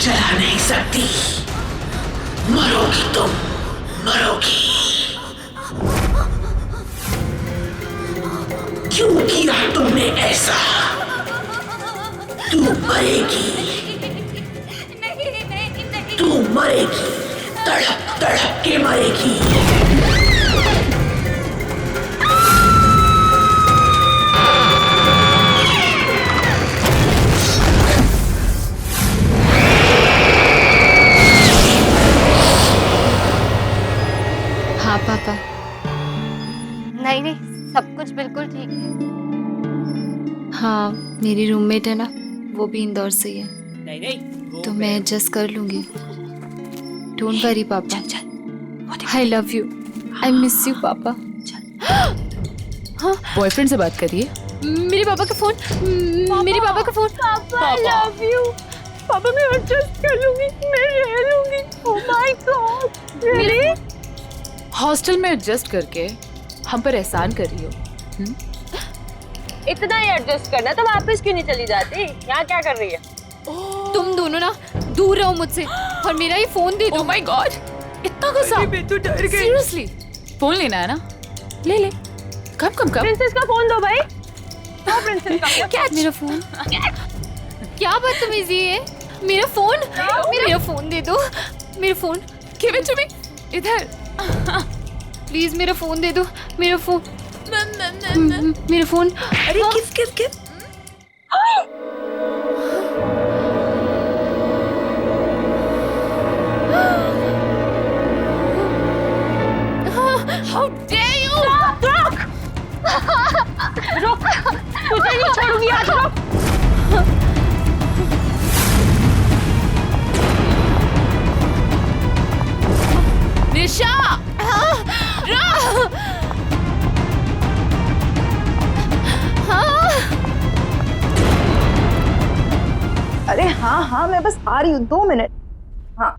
जला नहीं सकती, मरोगी तुम, मरोगी। क्यों किया तुमने ऐसा? तू मरेगी, तू मरेगी, तड़प तड़प के मरेगी। हाँ पापा। नहीं नहीं, सब कुछ बिल्कुल ठीक है। हाँ, मेरी रूममेट है ना, वो भी इंदौर से ही है। नहीं नहीं, तो मैं एडजस्ट कर लूंगी। डोंट वरी पापा, I love you, I miss you पापा। हाँ, बॉयफ्रेंड से बात करिए। मेरे पापा का फोन, मेरे पापा का फोन। पापा आई लव यू। पापा मैं एडजस्ट कर लूंगी, मैं रह लूंगी। ओह माय गॉड, रियली? हॉस्टल में एडजस्ट करके हम पर एहसान कर रही हो। इतना ही एडजस्ट करना तो वापस क्यों नहीं चली जाती? यहाँ क्या कर रही है? तुम दोनों ना दूर रहो मुझसे और मेरा ये फोन दे दो। ओह माय गॉड, इतना गुस्सा? मैं तो डर गई। सीरियसली, फोन लेना है ना? ले ले। कब कब कब? प्रिंसेस का फोन दो भाई। हाँ, प्रिंसेस का। क्या मेरा फोन? क्या बदतमीजी है? मेरा फोन, मेरा फोन दे दो। मेरा phone. Give it to me. इधर। प्लीज मेरा फोन दे दो। मेरा फोन, मेरा फोन। अरे किस किस किस? How dare you? रोक! रोक! तुझे नहीं छोड़ूंगी आज। रोक! निशा! हाँ हाँ मैं बस आ रही हूँ, 2 मिनट। हाँ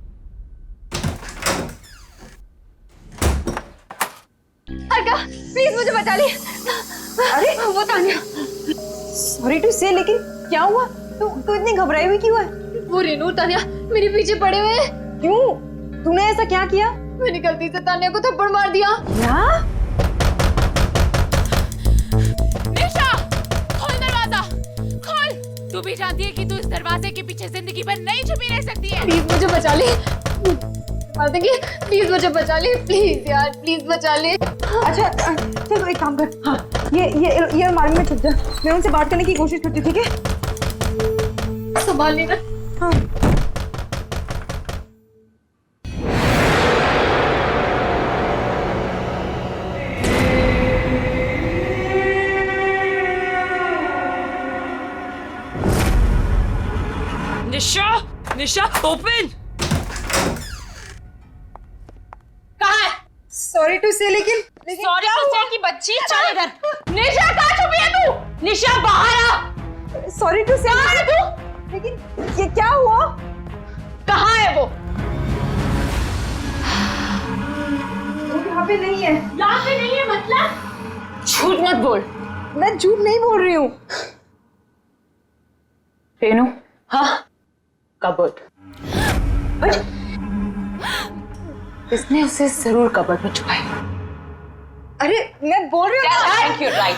अर्का प्लीज मुझे बचा ले। अरे वो तान्या, सॉरी टू से, लेकिन क्या हुआ? तू इतनी घबराई हुई क्यों है? वो रेनू तान्या मेरे पीछे पड़े हुए हैं। क्यों? तूने ऐसा क्या किया? मैंने गलती से तान्या को थप्पड़ मार दिया। क्या? निशा, खोल दरवाजा, खोल। तू भी जानती है कि तू इस दरवाजे के पीछे जिंदगी भर नहीं छुपी रह सकती है। प्लीज मुझे बचा ले, मार देंगे। प्लीज मुझे बचा ले, प्लीज यार, प्लीज बचा ले। अच्छा चल तो एक काम कर, हाँ ये अलमारी में छुप जा, मैं उनसे बात करने की कोशिश करती हूँ, ठीक है? संभाल लेना। हाँ। निशा, निशा ओपन। कहाँ है? सॉरी टू से, लेकिन सॉरी टू से की बच्ची, चल इधर। निशा कहाँ छुपी है तू? निशा बाहर आ। सॉरी टू से, कहाँ है तू? लेकिन ये क्या हुआ? कहाँ है वो? यहाँ पे नहीं है। यहाँ पे नहीं है मतलब? झूठ मत बोल। मैं झूठ नहीं बोल रही हूँ। रेनू, हाँ कबर्ड। इसने उसे जरूर कबर्ड में छुपाया। अरे मैं बोल रही हूँ। Thank you, right.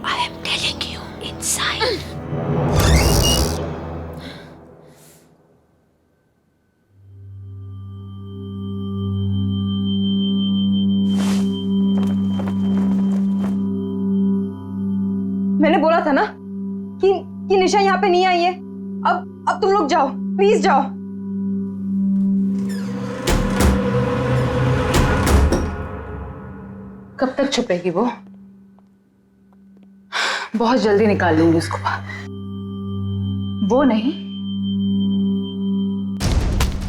I am telling you inside. मैंने बोला था ना कि निशा यहाँ पे नहीं आई है। अब तुम लोग जाओ, प्लीज जाओ। कब तक छुपेगी वो? बहुत जल्दी निकाल लूंगी उसको बाहर। वो नहीं,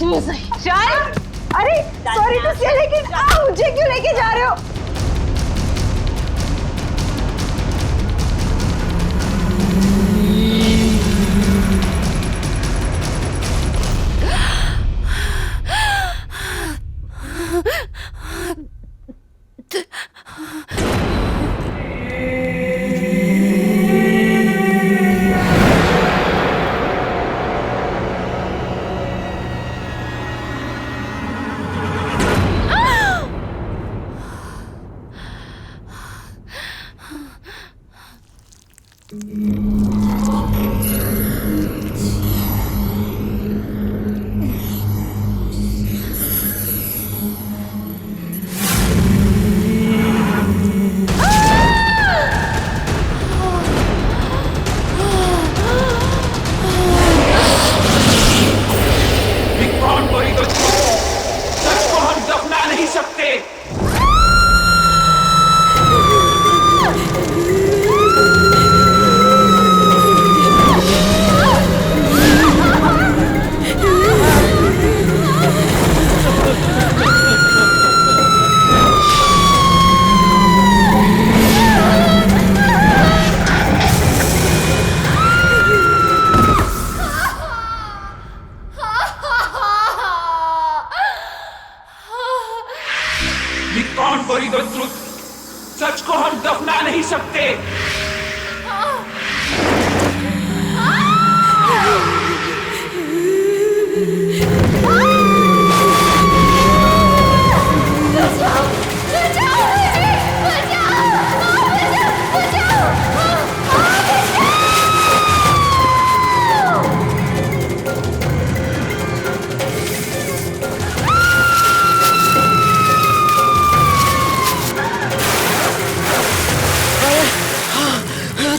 तू सही। चल। अरे सॉरी टू से, लेकिन मुझे क्यों लेके जा रहे हो? सच को हम दफना नहीं सकते।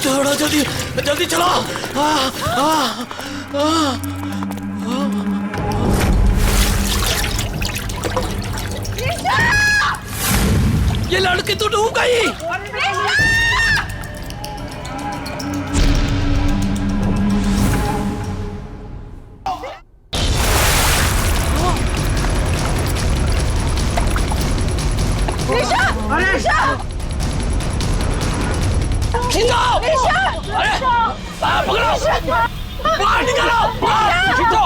थोड़ा जल्दी जल्दी चलो। ये लड़की तो डूब गई। निशा! निशा! खींचो! अरे पकड़ो! बाहर निकालो! बाहर खींचो!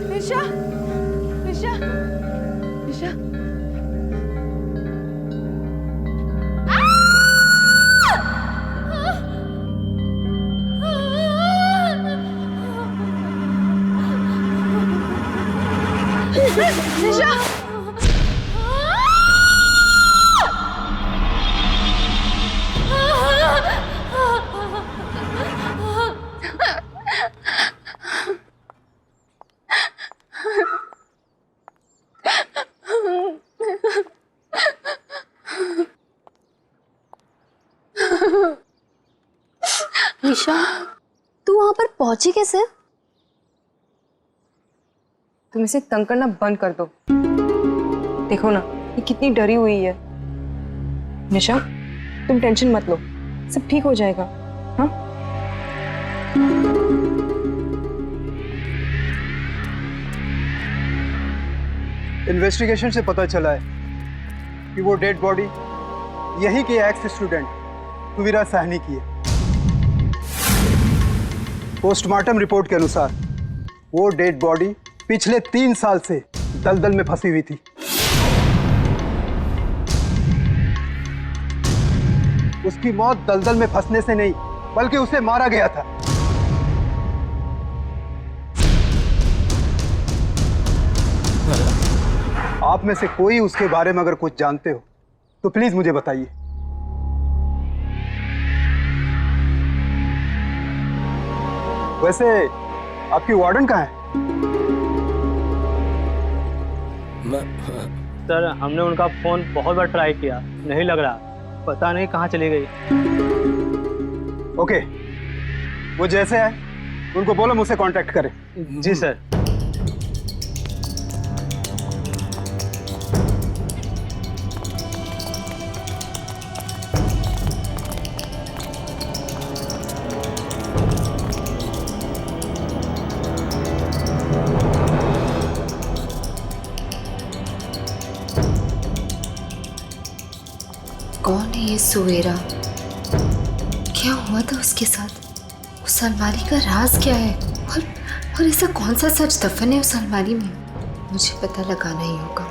निशा निशा निशा निशा निशा, तू वहां पर पहुंची कैसे? तुम इसे तंग करना बंद कर दो। देखो ना ये कितनी डरी हुई है। निशा तुम टेंशन मत लो, सब ठीक हो जाएगा। हाँ इन्वेस्टिगेशन से पता चला है कि वो डेड बॉडी यही के एक्स स्टूडेंट तुविरा साहनी की है। पोस्टमार्टम रिपोर्ट के अनुसार वो डेड बॉडी पिछले 3 साल से दलदल में फंसी हुई थी। उसकी मौत दलदल में फंसने से नहीं बल्कि उसे मारा गया था। आप में से कोई उसके बारे में अगर कुछ जानते हो तो प्लीज मुझे बताइए। वैसे आपकी वार्डन कहाँ है? सर हमने उनका फोन बहुत बार ट्राई किया, नहीं लग रहा, पता नहीं कहाँ चली गई। ओके, वो जैसे है उनको बोलो मुझसे कांटेक्ट करें। जी सर। कौन है ये सुवेरा? क्या हुआ था उसके साथ? उस अलमारी का राज क्या है? और ऐसा कौन सा सच दफन है उस अलमारी में? मुझे पता लगाना ही होगा।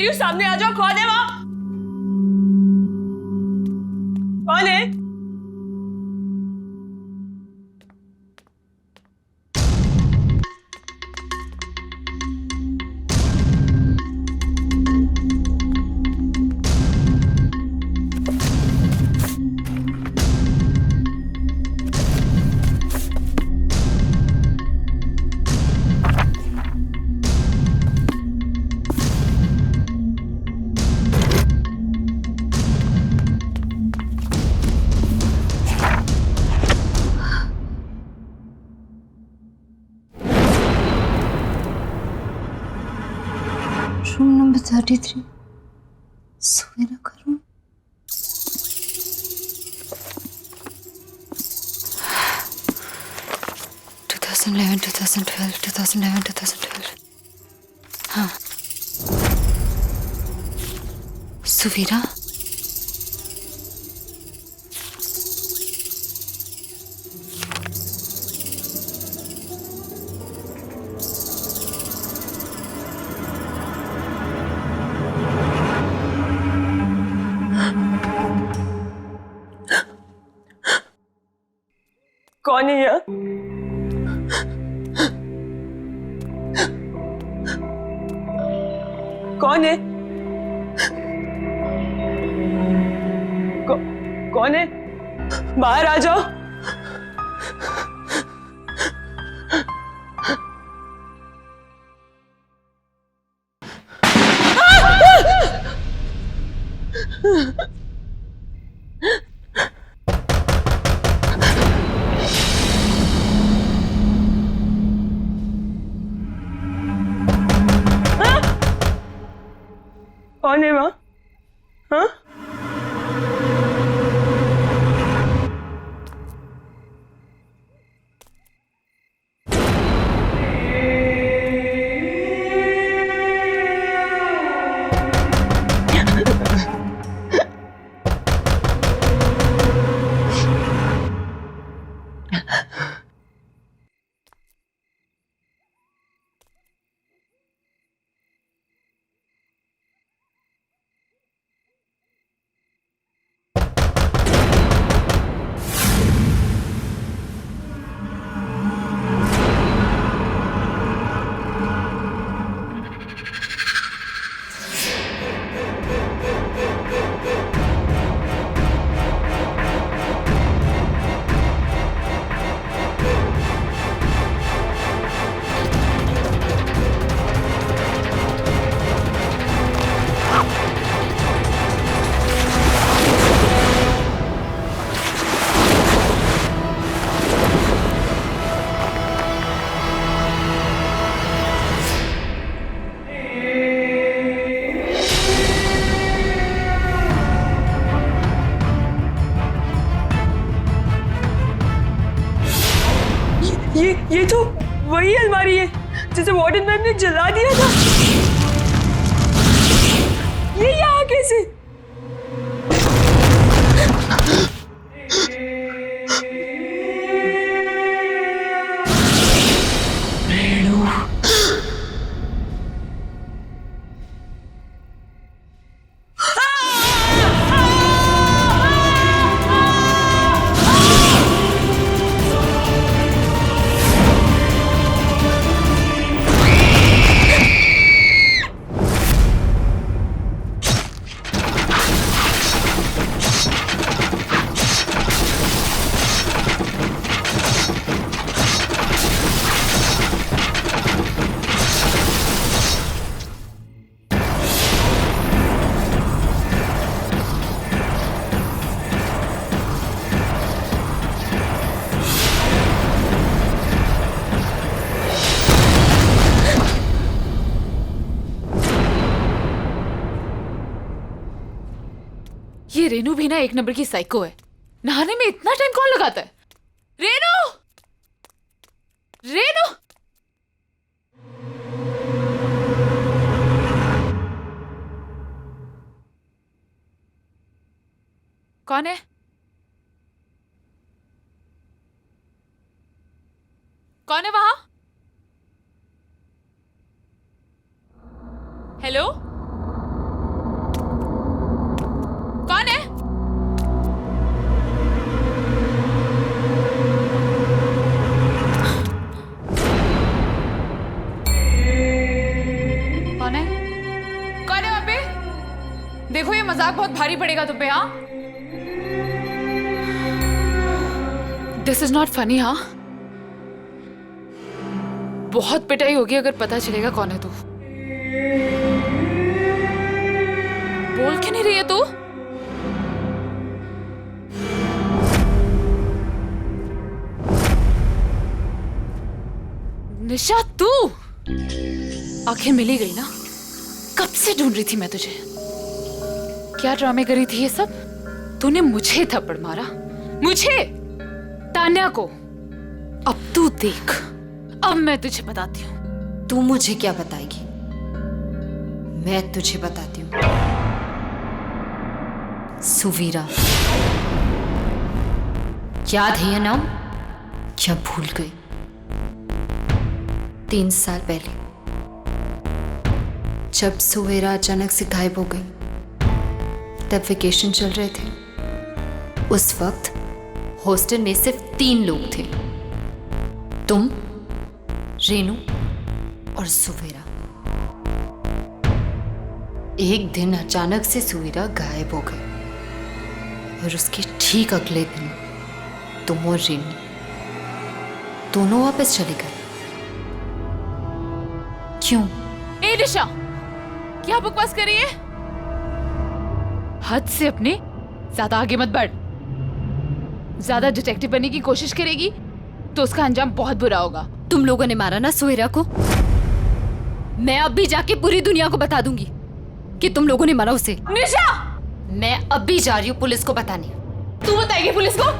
रही हूँ, सामने आ जाओ। कौन है वहां? कौन है? रूम नंबर 33 सवेरा का रूम। हाँ, सुवीरा। कौन है यह? कौन है? कौन है? बाहर आ जाओ। कौन है वहां? हाँ? ये तो वही अलमारी है जिसे वार्डन मैम ने जला दिया था। ये यहाँ कैसे? ये रेनू भी ना एक नंबर की साइको है। नहाने में इतना टाइम कौन लगाता है? रेनू! रेनू! कौन है? कौन है वहां? हेलो? मजाक बहुत भारी पड़ेगा तुम पे। हाँ, दिस इज नॉट फनी। हाँ, बहुत पिटाई होगी अगर पता चलेगा कौन है तू। बोल क्यों नहीं रही है तू? निशा, तू आखिर मिली गई ना? कब से ढूंढ रही थी मैं तुझे। क्या ड्रामे करी थी ये सब? तूने मुझे थप्पड़ मारा, मुझे, तान्या को। अब तू देख, अब मैं तुझे बताती हूँ। तू मुझे क्या बताएगी? मैं तुझे बताती हूँ। सुवीरा, याद है ये नाम? क्या भूल गई? 3 साल पहले जब सुवेरा अचानक से गायब हो गई, तब वेकेशन चल रहे थे। उस वक्त हॉस्टल में सिर्फ 3 लोग थे, तुम, रेनू और सुवेरा। एक दिन अचानक से सुवेरा गायब हो गए और उसके ठीक अगले दिन तुम और रेनू दोनों वापस चले गए। क्यों? ए निशा, क्या बकवास कर रही है? हद से अपने ज्यादा आगे मत बढ़। ज्यादा डिटेक्टिव बनने की कोशिश करेगी तो उसका अंजाम बहुत बुरा होगा। तुम लोगों ने मारा ना सुवेरा को? मैं अब भी जाके पूरी दुनिया को बता दूंगी कि तुम लोगों ने मारा उसे। निशा, मैं अब भी जा रही हूँ पुलिस को बताने। तू बताएगी पुलिस को?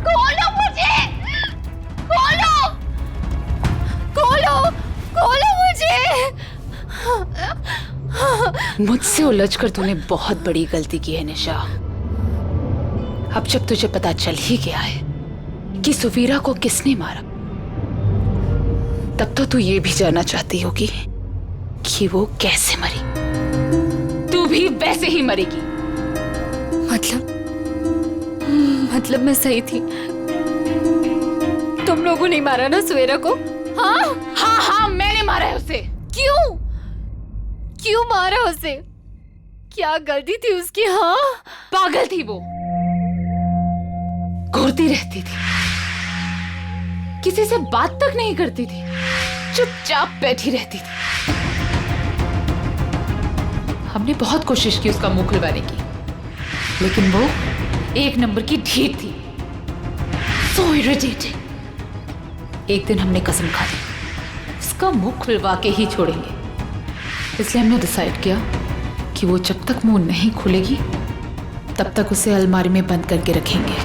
खोलो मुझे, खोलो, खोलो, खोलो मुझे। मुझसे उलझकर तूने बहुत बड़ी गलती की है निशा। अब जब तुझे पता चल ही गया है कि सुवीरा को किसने मारा, तब तो तू ये भी जानना चाहती होगी कि वो कैसे मरी। तू भी वैसे ही मरेगी। मतलब मैं सही थी? तुम लोगों ने मारा ना सुवेरा को? हाँ हाँ हाँ, मैंने मारा है उसे। क्यों? क्यों मारा उसे? क्या गलती थी उसकी? हाँ, पागल थी वो, घूरती रहती थी, किसी से बात तक नहीं करती थी, चुपचाप बैठी रहती थी। हमने बहुत कोशिश की उसका मुंह खुलवाने की, लेकिन वो एक नंबर की ढीठ थी। So irritating। एक दिन हमने कसम खा ली उसका मुंह खुलवा के ही छोड़ेंगे। इसलिए हमने डिसाइड किया कि वो जब तक मुंह नहीं खुलेगी तब तक उसे अलमारी में बंद करके रखेंगे।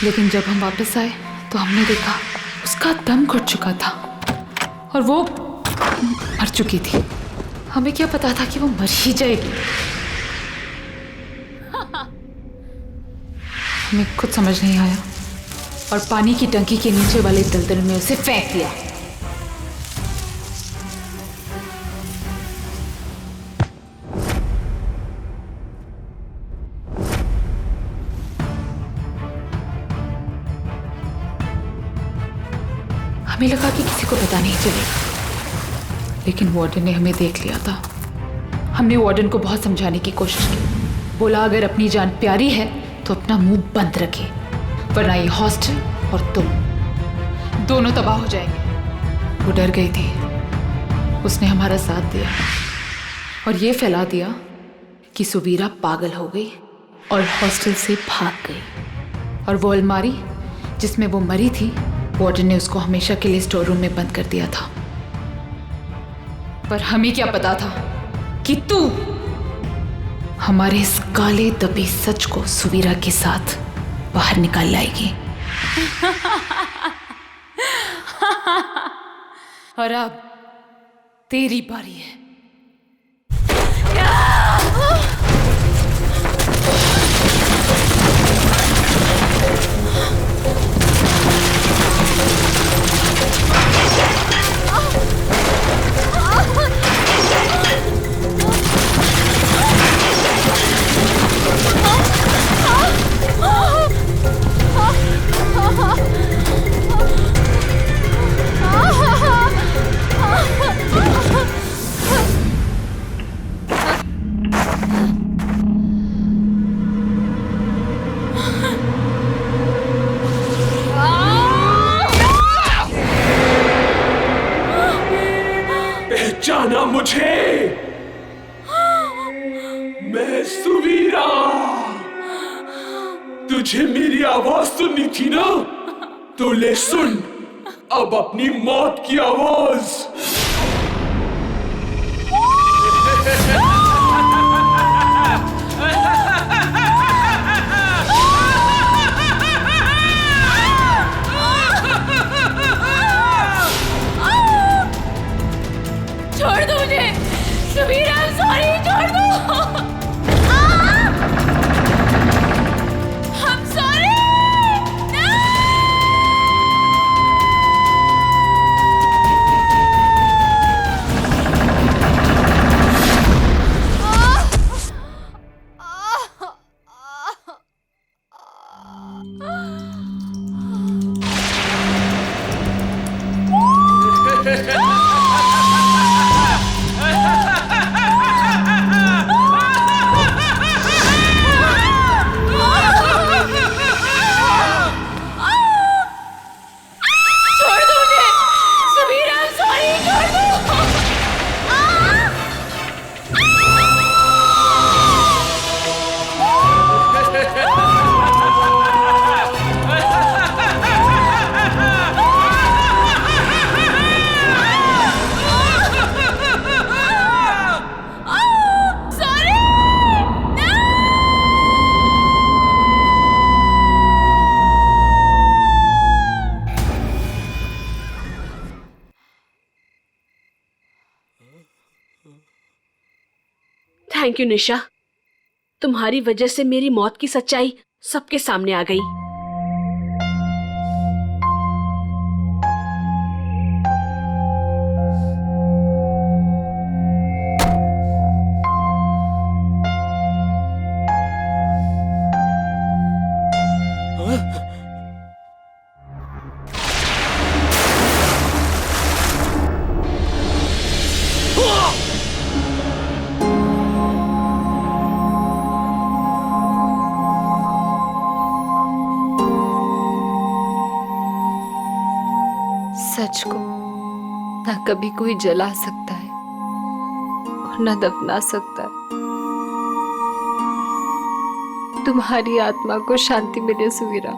लेकिन जब हम वापस आए तो हमने देखा उसका दम घुट चुका था और वो मर चुकी थी। हमें क्या पता था कि वो मर ही जाएगी। हमें कुछ समझ नहीं आया और पानी की टंकी के नीचे वाले दलदल में उसे फेंक दिया। हमें लगा कि किसी को पता नहीं चलेगा, लेकिन वार्डन ने हमें देख लिया था। हमने वार्डन को बहुत समझाने की कोशिश की। बोला अगर अपनी जान प्यारी है तो अपना मुंह बंद रखे, वरना ये हॉस्टल और तुम दोनों तबाह हो जाएंगे। वो डर गई थी। उसने हमारा साथ दिया और ये फैला दिया कि सुवीरा पागल हो गई और हॉस्टल से भाग गई। और वो अलमारी जिसमें वो मरी थी, वार्डन ने उसको हमेशा के लिए स्टोर रूम में बंद कर दिया था। पर हमें क्या पता था कि तू हमारे इस काले दबे सच को सुवीरा के साथ बाहर निकाल लाएगी। और अब तेरी बारी है। पहचाना मुझे? मैं सुवीरा। तुझे मेरी आवाज सुननी थी ना? तो ले सुन अब अपनी मौत की आवाज। छोड़ दो मुझे सुवीरा, सॉरी, छोड़ दो। I'm sorry। छोड़ दो मुझे सुवीरा, सॉरी, छोड़ दो। थैंक यू निशा, तुम्हारी वजह से मेरी मौत की सच्चाई सबके सामने आ गई। सच को ना कभी कोई जला सकता है और ना दफना सकता है। तुम्हारी आत्मा को शांति मिले सुवीरा।